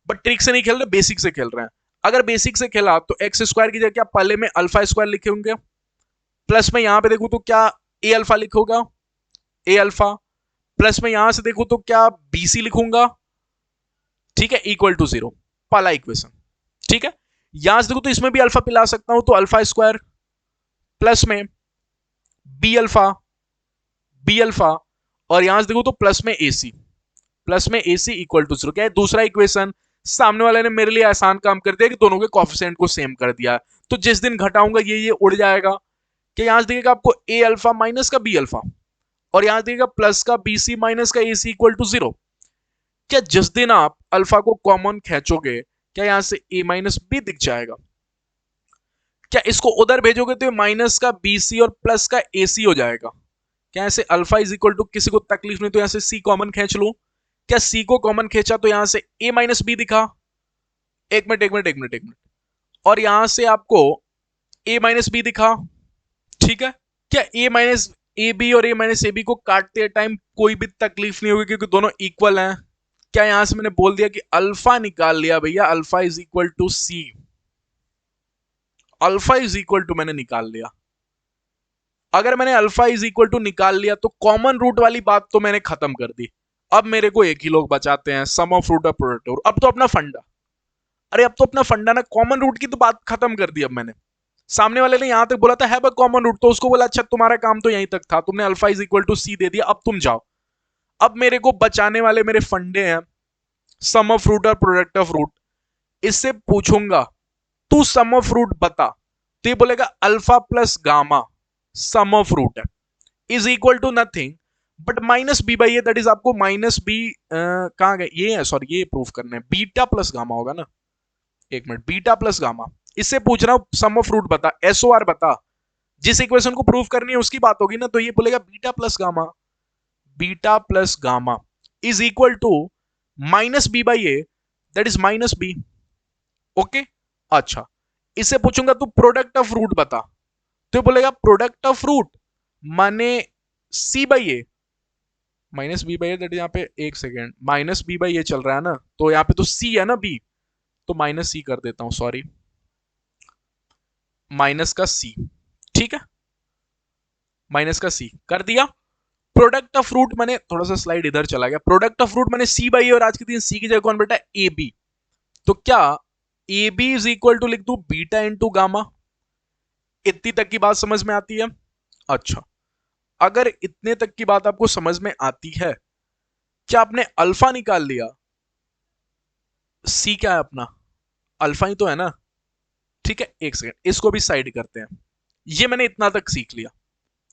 बट ट्रिक से नहीं खेल रहे, बेसिक से खेल रहे हैं। अगर बेसिक से खेला तो एक्स स्क्वायर की जगह क्या पहले में अल्फा स्क्वायर लिखे होंगे, प्लस में यहां पे देखूं तो क्या ए अल्फा लिखूंगा, ए अल्फा, प्लस में यहां से देखूं तो क्या बी सी लिखूंगा। ठीक है, इक्वल टू 0, पहला इक्वेशन। ठीक है, यहां से देखो तो इसमें भी अल्फा पिला सकता हूं, तो अल्फा स्क्वायर प्लस में बी अल्फा, बी अल्फा, और यहां से देखो तो प्लस में ए सी, प्लस में ए सी इक्वल टू 0। क्या है दूसरा इक्वेशन? सामने वाले ने मेरे लिए आसान काम कर दिया कि दोनों के कॉफिशिएंट को सेम कर दिया। तो जिस दिन घटाऊंगा ये उड़ जाएगा। कि यहां से देखिएगा आपको ए अल्फा माइनस का बी अल्फा, और यहां देखिएगा प्लस का बी सी माइनस का ए सी इक्वल टू 0। क्या जिस दिन आप अल्फा को कॉमन खींचोगे, क्या यहां से ए माइनस बी दिख जाएगा? क्या इसको उधर भेजोगे तो माइनस का बी सी और प्लस का ए सी हो जाएगा? क्या ऐसे अल्फा इज इक्वल टू, किसी को तकलीफ नहीं तो यहां से सी कॉमन खींच लो। क्या सी को कॉमन खींचा तो यहां से ए माइनस बी दिखा? एक मिनट एक मिनट एक मिनट एक मिनट, और यहां से आपको ए माइनस बी दिखा। ठीक है, क्या ए माइनस ए बी और ए माइनस ए बी को काटते टाइम कोई भी तकलीफ नहीं होगी क्योंकि दोनों इक्वल हैं? क्या यहां से मैंने बोल दिया कि अल्फा निकाल लिया भैया, alpha is equal to c, alpha is equal to मैंने निकाल लिया। अगर मैंने अल्फा इज इक्वल टू निकाल लिया तो कॉमन रूट वाली बात तो मैंने खत्म कर दी। अब मेरे को एक ही लोग बचाते हैं, सम ऑफ रूट और प्रोडक्ट रूट। अब तो अपना फंडा, अरे अब तो अपना फंडा ना, कॉमन रूट की तो बात खत्म कर दी। अब मैंने सामने वाले ने यहां तक बोला था है कॉमन रूट, तो उसको बोला अच्छा तुम्हारा काम तो यहीं तक था, तुमने अल्फा इज इक्वल टू सी दे दिया, अब तुम जाओ। अब मेरे को बचाने वाले मेरे फंडे हैं सम ऑफ रूट और प्रोडक्ट ऑफ रूट। इससे पूछूंगा तू सम ऑफ रूट बता, तो ये बोलेगा alpha plus gamma sum of root है is equal to nothing but minus B by A, that is आपको माइनस बी कहां गए, ये है सॉरी, ये प्रूफ करना है, बीटा प्लस गामा होगा ना। एक मिनट, बीटा प्लस गामा, इससे पूछ रहा हूं सम ऑफ रूट बता, एसओआर बता। जिस इक्वेशन को प्रूफ करनी है उसकी बात होगी ना, तो ये बोलेगा beta plus gamma, beta plus gamma is equal to minus B by A, that is minus b. Okay, अच्छा इससे पूछूंगा तू प्रोडक्ट ऑफ रूट बता, तो बोलेगा प्रोडक्ट ऑफ रूट माने C by A, minus B by A, that यहाँ पे एक second, minus B by A चल रहा है ना, तो यहाँ पे तो सी है ना, बी, तो माइनस सी कर देता हूं, सॉरी, माइनस का सी। ठीक है, माइनस का सी कर दिया। प्रोडक्ट ऑफ रूट मैंने, थोड़ा सा स्लाइड इधर चला गया, प्रोडक्ट ऑफ रूट मैंने सी बाई ए, और आज के दिन सी की जगह कौन बेटा ए बी, तो क्या a B is equal to लिख दू बीटा इंटू गामा। इतनी तक की बात समझ में आती है? अच्छा, अगर इतने तक की बात आपको समझ में आती है, क्या आपने अल्फा निकाल लिया? सी क्या है अपना, अल्फा ही तो है ना। ठीक है, एक सेकंड, इसको भी साइड करते हैं। ये मैंने इतना तक सीख लिया।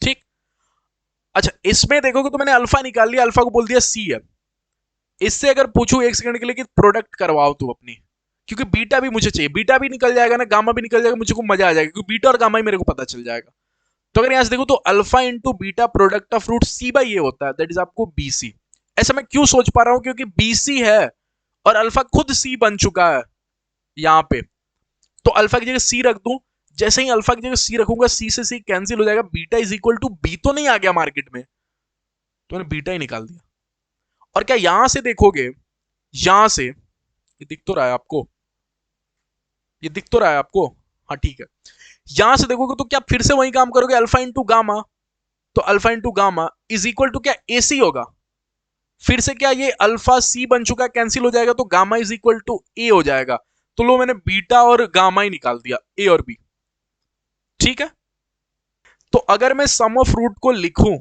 ठीक, अच्छा इसमें देखोगे तो मैंने अल्फा निकाल लिया, अल्फा को बोल दिया सी है। इससे अगर पूछूं एक सेकंड के लिए कि प्रोडक्ट करवाओ तू अपनी, क्योंकि बीटा भी मुझे चाहिए, बीटा भी निकल जाएगा ना, गामा भी निकल जाएगा, मुझे को मजा आ जाएगा क्योंकि बीटा और गामा ही मेरे को पता चल जाएगा। तो अगर यहां से देखो तो alpha into beta product of root c by ये होता है, दैट इज आपको बीसी। ऐसा मैं क्यों सोच पा रहा हूं, क्योंकि बीसी है और अल्फा खुद सी बन चुका है यहां पे, तो अल्फा की जगह सी रख दूं। जैसे ही अल्फा की जगह सी रखूंगा, सी से सी कैंसिल हो जाएगा, beta is equal to b तो नहीं आ गया मार्केट में, तो मैंने बीटा ही निकाल दिया। और क्या यहां से देखोगे, यहां से ये दिख तो रहा है आपको, ये दिख तो रहा है आपको, हाँ ठीक है। यहां से देखोगे तो क्या फिर से वही काम करोगे, अल्फा इंटू गामा, तो alpha into gamma is equal to क्या ए सी होगा। फिर से क्या ये अल्फा सी बन चुका है, कैंसिल हो जाएगा, तो गामा इज इक्वल टू ए हो जाएगा। तो लो मैंने बीटा और गामा ही निकाल दिया, ए और बी। ठीक है, तो अगर मैं सम ऑफ रूट को लिखूं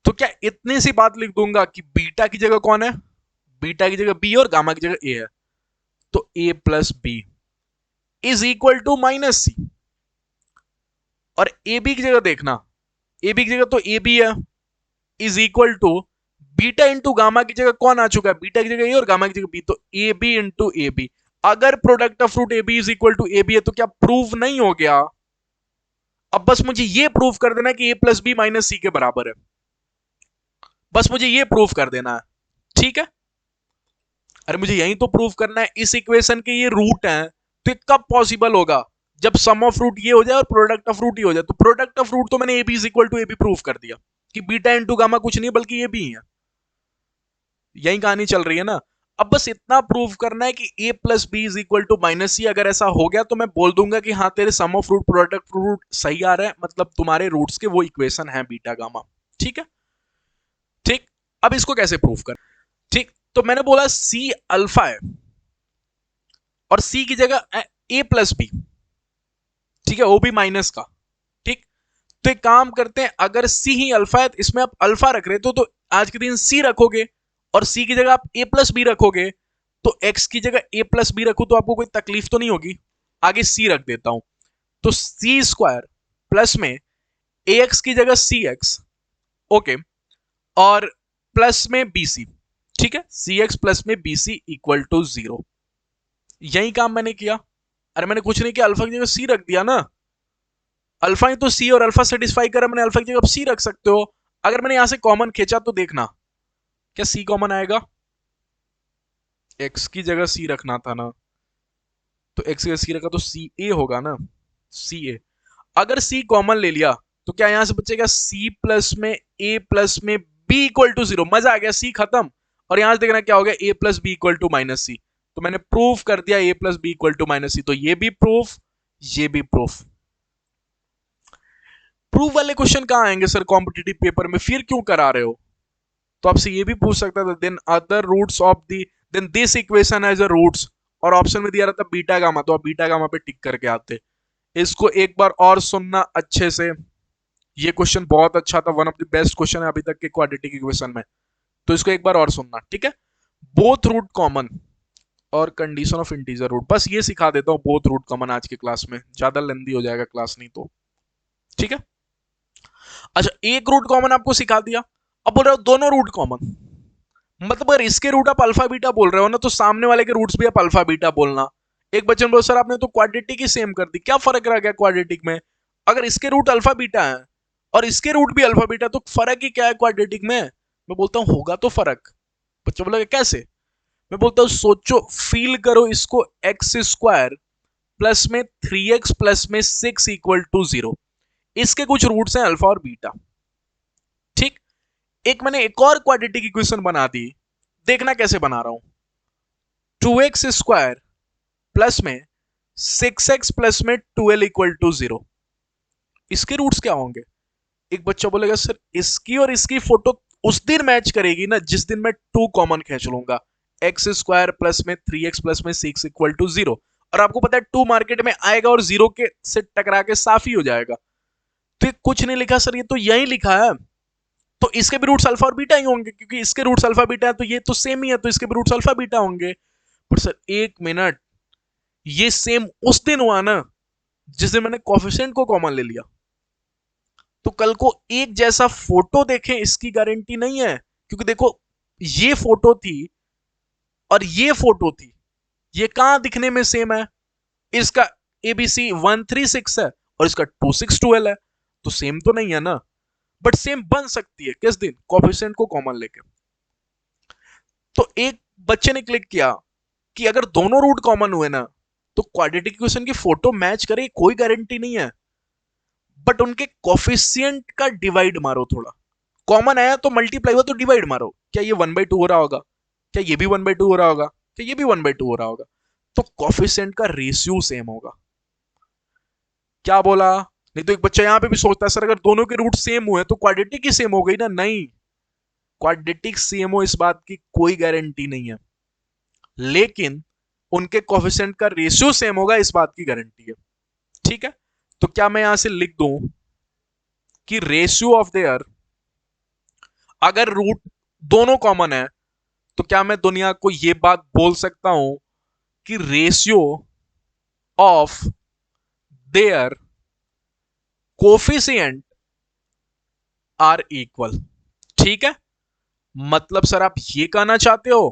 तो क्या इतनी सी बात लिख दूंगा कि बीटा की जगह कौन है, बीटा की जगह बी और गामा की जगह ए है, तो A plus B is equal to minus C. और ए बी की जगह देखना, ए बी की जगह तो ए बी है, is equal to beta into gamma की जगह कौन आ चुका है, बीटा की जगह ए और गामा की जगह बी, तो ए बी इंटू ए बी। अगर product of root A B is equal to A B है तो क्या प्रूव नहीं हो गया? अब बस मुझे ये प्रूव कर देना कि ए प्लस बी माइनस सी के बराबर है, बस मुझे ये प्रूव कर देना है, ठीक है। अरे मुझे यही तो प्रूव करना है, इस इक्वेशन के ये रूट हैं, तो ये कब पॉसिबल होगा? जब सम ऑफ रूट ये हो जाए और प्रोडक्ट ऑफ रूट ये हो जाए। तो प्रोडक्ट ऑफ रूट तो मैंने a B is equal to A b prove कर दिया कि बीटा इंटू गामा कुछ नहीं बल्कि ये भी है, यही कहानी चल रही है ना। अब बस इतना प्रूव करना है कि ए plus B is equal to minus C. अगर ऐसा हो गया तो मैं बोल दूंगा कि हाँ तेरे सम ऑफ रूट प्रोडक्ट रूट सही आ रहा है, मतलब तुम्हारे रूट्स के वो इक्वेशन है बीटा गामा, ठीक है। ठीक, अब इसको कैसे प्रूव कर, ठीक, तो मैंने बोला सी अल्फा है और सी की जगह ए प्लस बी, ठीक है, वो भी माइनस का, ठीक। तो एक काम करते हैं, अगर सी ही अल्फा है तो इसमें आप अल्फा रख रहे तो आज के दिन सी रखोगे और सी की जगह आप ए प्लस बी रखोगे, तो एक्स की जगह ए प्लस बी रखू तो आपको कोई तकलीफ तो नहीं होगी। आगे सी रख देता हूं, तो सी स्क्वायर प्लस में ए एक्स की जगह सी एक्स, ओके, और प्लस में बी सी, ठीक है, सी एक्स प्लस में बी सी इक्वल टू 0। यही काम मैंने किया। अरे मैंने कुछ नहीं किया, अल्फा की जगह सी रख दिया ना, अल्फा ही तो सी और अल्फा सेटिस्फाई करा, मैंने अल्फा की जगह सी रख सकते हो। अगर मैंने यहां से कॉमन खींचा तो देखना क्या सी कॉमन आएगा, एक्स की जगह सी रखना था ना, तो एक्स की जगह सी रखा तो सी ए होगा ना, सी ए। अगर सी कॉमन ले लिया तो क्या यहां से बचेगा सी प्लस में ए प्लस में बी इक्वल टू 0, मजा आ गया, सी खत्म। और यहां से देखना क्या हो गया, A plus B equal to minus C, तो मैंने प्रूफ कर दिया A plus B equal to minus C, तो ये भी प्रूफ, ये भी प्रूफ। प्रूफ वाले क्वेश्चन कहां आएंगे सर कॉम्पिटिटिव पेपर में, फिर क्यों करा रहे हो? तो आपसे ये भी पूछ सकता था, then other roots of the, then this equation as a roots, और ऑप्शन में दिया रहता बीटा गामा, तो आप बीटा गामा पे टिक करके आते। इसको एक बार और सुनना अच्छे से, ये क्वेश्चन बहुत अच्छा था, one of the best question है अभी तक के क्वाड्रेटिक इक्वेशन में, तो इसको एक बार और सुनना, ठीक है। बोथ रूट कॉमन और कंडीशन ऑफ इंटीजर रूट, बस ये सिखा देता हूं, बोथ रूट कॉमन आज की क्लास में, ज्यादा लेंदी हो जाएगा क्लास नहीं तो, ठीक है। अच्छा, एक रूट कॉमन आपको सिखा दिया, अब बोल रहे हो दोनों रूट कॉमन, मतलब अगर इसके रूट आप अल्फा बीटा बोल रहे हो ना, तो सामने वाले के रूट्स भी आप अल्फा बीटा बोलना। एक बच्चे ने बोला सर आपने तो क्वाड्रेटिक ही सेम कर दी, क्या फर्क रह गया क्वाड्रेटिक में? अगर इसके रूट अल्फा बीटा है और इसके रूट भी अल्फा बीटा, तो फर्क ही क्या है क्वाड्रेटिक में? मैं बोलता हूं होगा तो फर्क। बच्चा बोला कैसे? मैं बोलता हूं सोचो, फील करो इसको, एक्स स्क्वायर प्लस में 3x प्लस में 6 इक्वल टू 0, इसके कुछ रूट्स हैं अल्फा और बीटा, ठीक। एक मैंने एक और क्वाड्रेटिक इक्वेशन बना दी, देखना कैसे बना रहा हूं। 2x स्क्वायर प्लस में 6x प्लस में 12 इक्वल टू 0, इसके रूट्स क्या होंगे? एक बच्चा बोलेगा सर इसकी और इसकी फोटो उस दिन मैच करेगी ना जिस दिन मैं 2 कॉमन खींच लूंगा, एक्स स्क्वायर प्लस में 3x प्लस में 6 इक्वल टू 0, और आपको पता है 2 मार्केट में आएगा और 0 के से टकरा के साफ ही हो जाएगा। तो ये कुछ नहीं लिखा सर, ये तो यही लिखा है, तो इसके भी रूट्स अल्फा और बीटा ही होंगे, क्योंकि इसके रूट्स अल्फा बीटा है तो ये तो सेम ही है, तो इसके भी रूट्स अल्फा बीटा होंगे। पर सर एक मिनट, ये सेम उस दिन हुआ ना जिस दिन मैंने कोफिशिएंट को कॉमन ले लिया, तो कल को एक जैसा फोटो देखें इसकी गारंटी नहीं है, क्योंकि देखो ये फोटो थी और ये फोटो थी, ये कहां दिखने में सेम है? इसका एबीसी 136 है और इसका 2612 है, तो सेम तो नहीं है ना, बट सेम बन सकती है किस दिन, कोफिशिएंट को कॉमन लेके। तो एक बच्चे ने क्लिक किया कि अगर दोनों रूट कॉमन हुए ना तो क्वाड्रेटिक इक्वेशन की फोटो मैच करे, कोई गारंटी नहीं है, बट उनके कोफिशिएंट का डिवाइड मारो थोड़ा, कॉमन आया तो मल्टीप्लाई हुआ तो डिवाइड मारो, क्या ये 1/2 हो रहा होगा, क्या ये भी 1/2 हो रहा होगा, क्या ये भी 1/2 हो रहा होगा, तो कोफिशिएंट का रेशियो सेम होगा। क्या बोला? नहीं तो एक बच्चा यहां पे भी सोचता है सर अगर दोनों के रूट सेम हुए तो क्वाड्रेटिक ही सेम हो गई ना, नहीं, क्वाड्रेटिक सेम हो इस बात की कोई गारंटी नहीं है, लेकिन उनके कोफिशिएंट का रेशियो सेम होगा इस बात की गारंटी है, ठीक है। तो क्या मैं यहां से लिख दूं कि रेशियो ऑफ देयर, अगर रूट दोनों कॉमन है तो क्या मैं दुनिया को यह बात बोल सकता हूं कि ratio of their coefficient are equal, ठीक है। मतलब सर आप ये कहना चाहते हो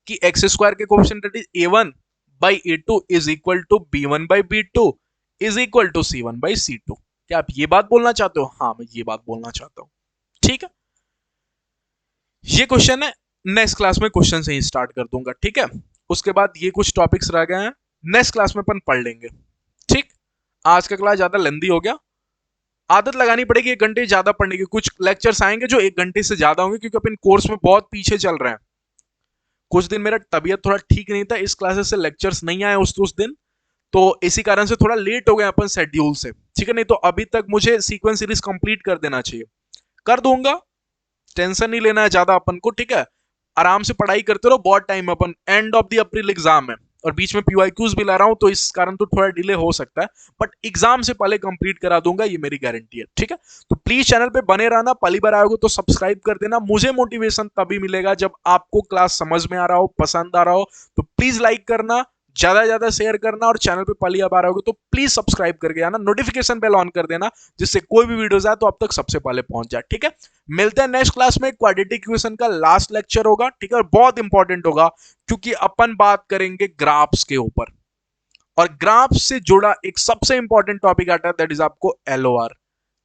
कि एक्स स्क्वायर के coefficient that is a1/a2 is equal to b1/b2 is equal to c1/c2। क्या आप ये बात बोलना चाहते हो? हाँ, मैं ये बात बोलना चाहता हूं। ठीक है, ये क्वेश्चन है, नेक्स्ट क्लास में क्वेश्चन से ही स्टार्ट कर दूंगा। ठीक है, उसके बाद ये कुछ टॉपिक्स रह गए हैं, नेक्स्ट क्लास में अपन पढ़ लेंगे। ठीक, आज का क्लास ज्यादा लेंदी हो गया, आदत लगानी पड़ेगी 1 घंटे ज्यादा पढ़ने की। कुछ लेक्चर्स आएंगे जो 1 घंटे से ज्यादा होंगे क्योंकि अपन कोर्स में बहुत पीछे चल रहे हैं। कुछ दिन मेरा तबीयत थोड़ा ठीक नहीं था, इस क्लासेस से लेक्चर्स नहीं आए उस दिन, तो इसी कारण से थोड़ा लेट हो गए अपन शेड्यूल से। ठीक है, नहीं तो अभी तक मुझे सीक्वेंस सीरीज कंप्लीट कर देना चाहिए, कर दूंगा, टेंशन नहीं लेना है ज्यादा अपन को। ठीक है, आराम से पढ़ाई करते रहो, बहुत टाइम है, अपन end of the April exam है और बीच में पीवाईक्यूज भी ला रहा हूं, तो इस कारण तो थोड़ा डिले हो सकता है, बट एग्जाम से पहले कंप्लीट करा दूंगा, ये मेरी गारंटी है। ठीक है, तो प्लीज चैनल पे बने रहना, पहली बार आओगे तो सब्सक्राइब कर देना। मुझे मोटिवेशन तभी मिलेगा जब आपको क्लास समझ में आ रहा हो, पसंद आ रहा हो, तो प्लीज लाइक करना, ज्यादा से ज्यादा शेयर करना, और चैनल पे पहली बार आओगे तो प्लीज सब्सक्राइब करके आना, नोटिफिकेशन बेल ऑन कर देना, जिससे कोई भी वीडियोस आए तो आप तक सबसे पहले पहुंच जाए। ठीक है, मिलते हैं नेक्स्ट क्लास में, क्वाड्रेटिक इक्वेशन का लास्ट लेक्चर होगा। ठीक है, और बहुत इंपॉर्टेंट होगा क्योंकि अपन बात करेंगे ग्राफ्स के ऊपर, और ग्राफ से जुड़ा एक सबसे इंपॉर्टेंट टॉपिक आता है, दैट इज आपको LOR,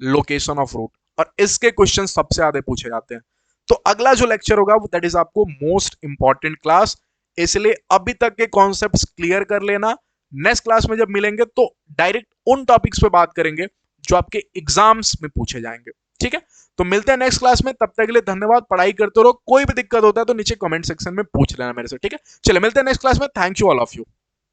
लोकेशन ऑफ रूट, और इसके क्वेश्चन सबसे ज्यादा पूछे जाते हैं। तो अगला जो लेक्चर होगा वो दैट इज आपको मोस्ट इंपॉर्टेंट क्लास, इसलिए अभी तक के कॉन्सेप्ट्स क्लियर कर लेना। नेक्स्ट क्लास में जब मिलेंगे तो डायरेक्ट उन टॉपिक्स पे बात करेंगे जो आपके एग्जाम्स में पूछे जाएंगे। ठीक है, तो मिलते हैं नेक्स्ट क्लास में, तब तक के लिए धन्यवाद, पढ़ाई करते रहो, कोई भी दिक्कत होता है तो नीचे कमेंट सेक्शन में पूछ लेना मेरे से। ठीक है, चलिए मिलते हैं नेक्स्ट क्लास में, thank you all of you.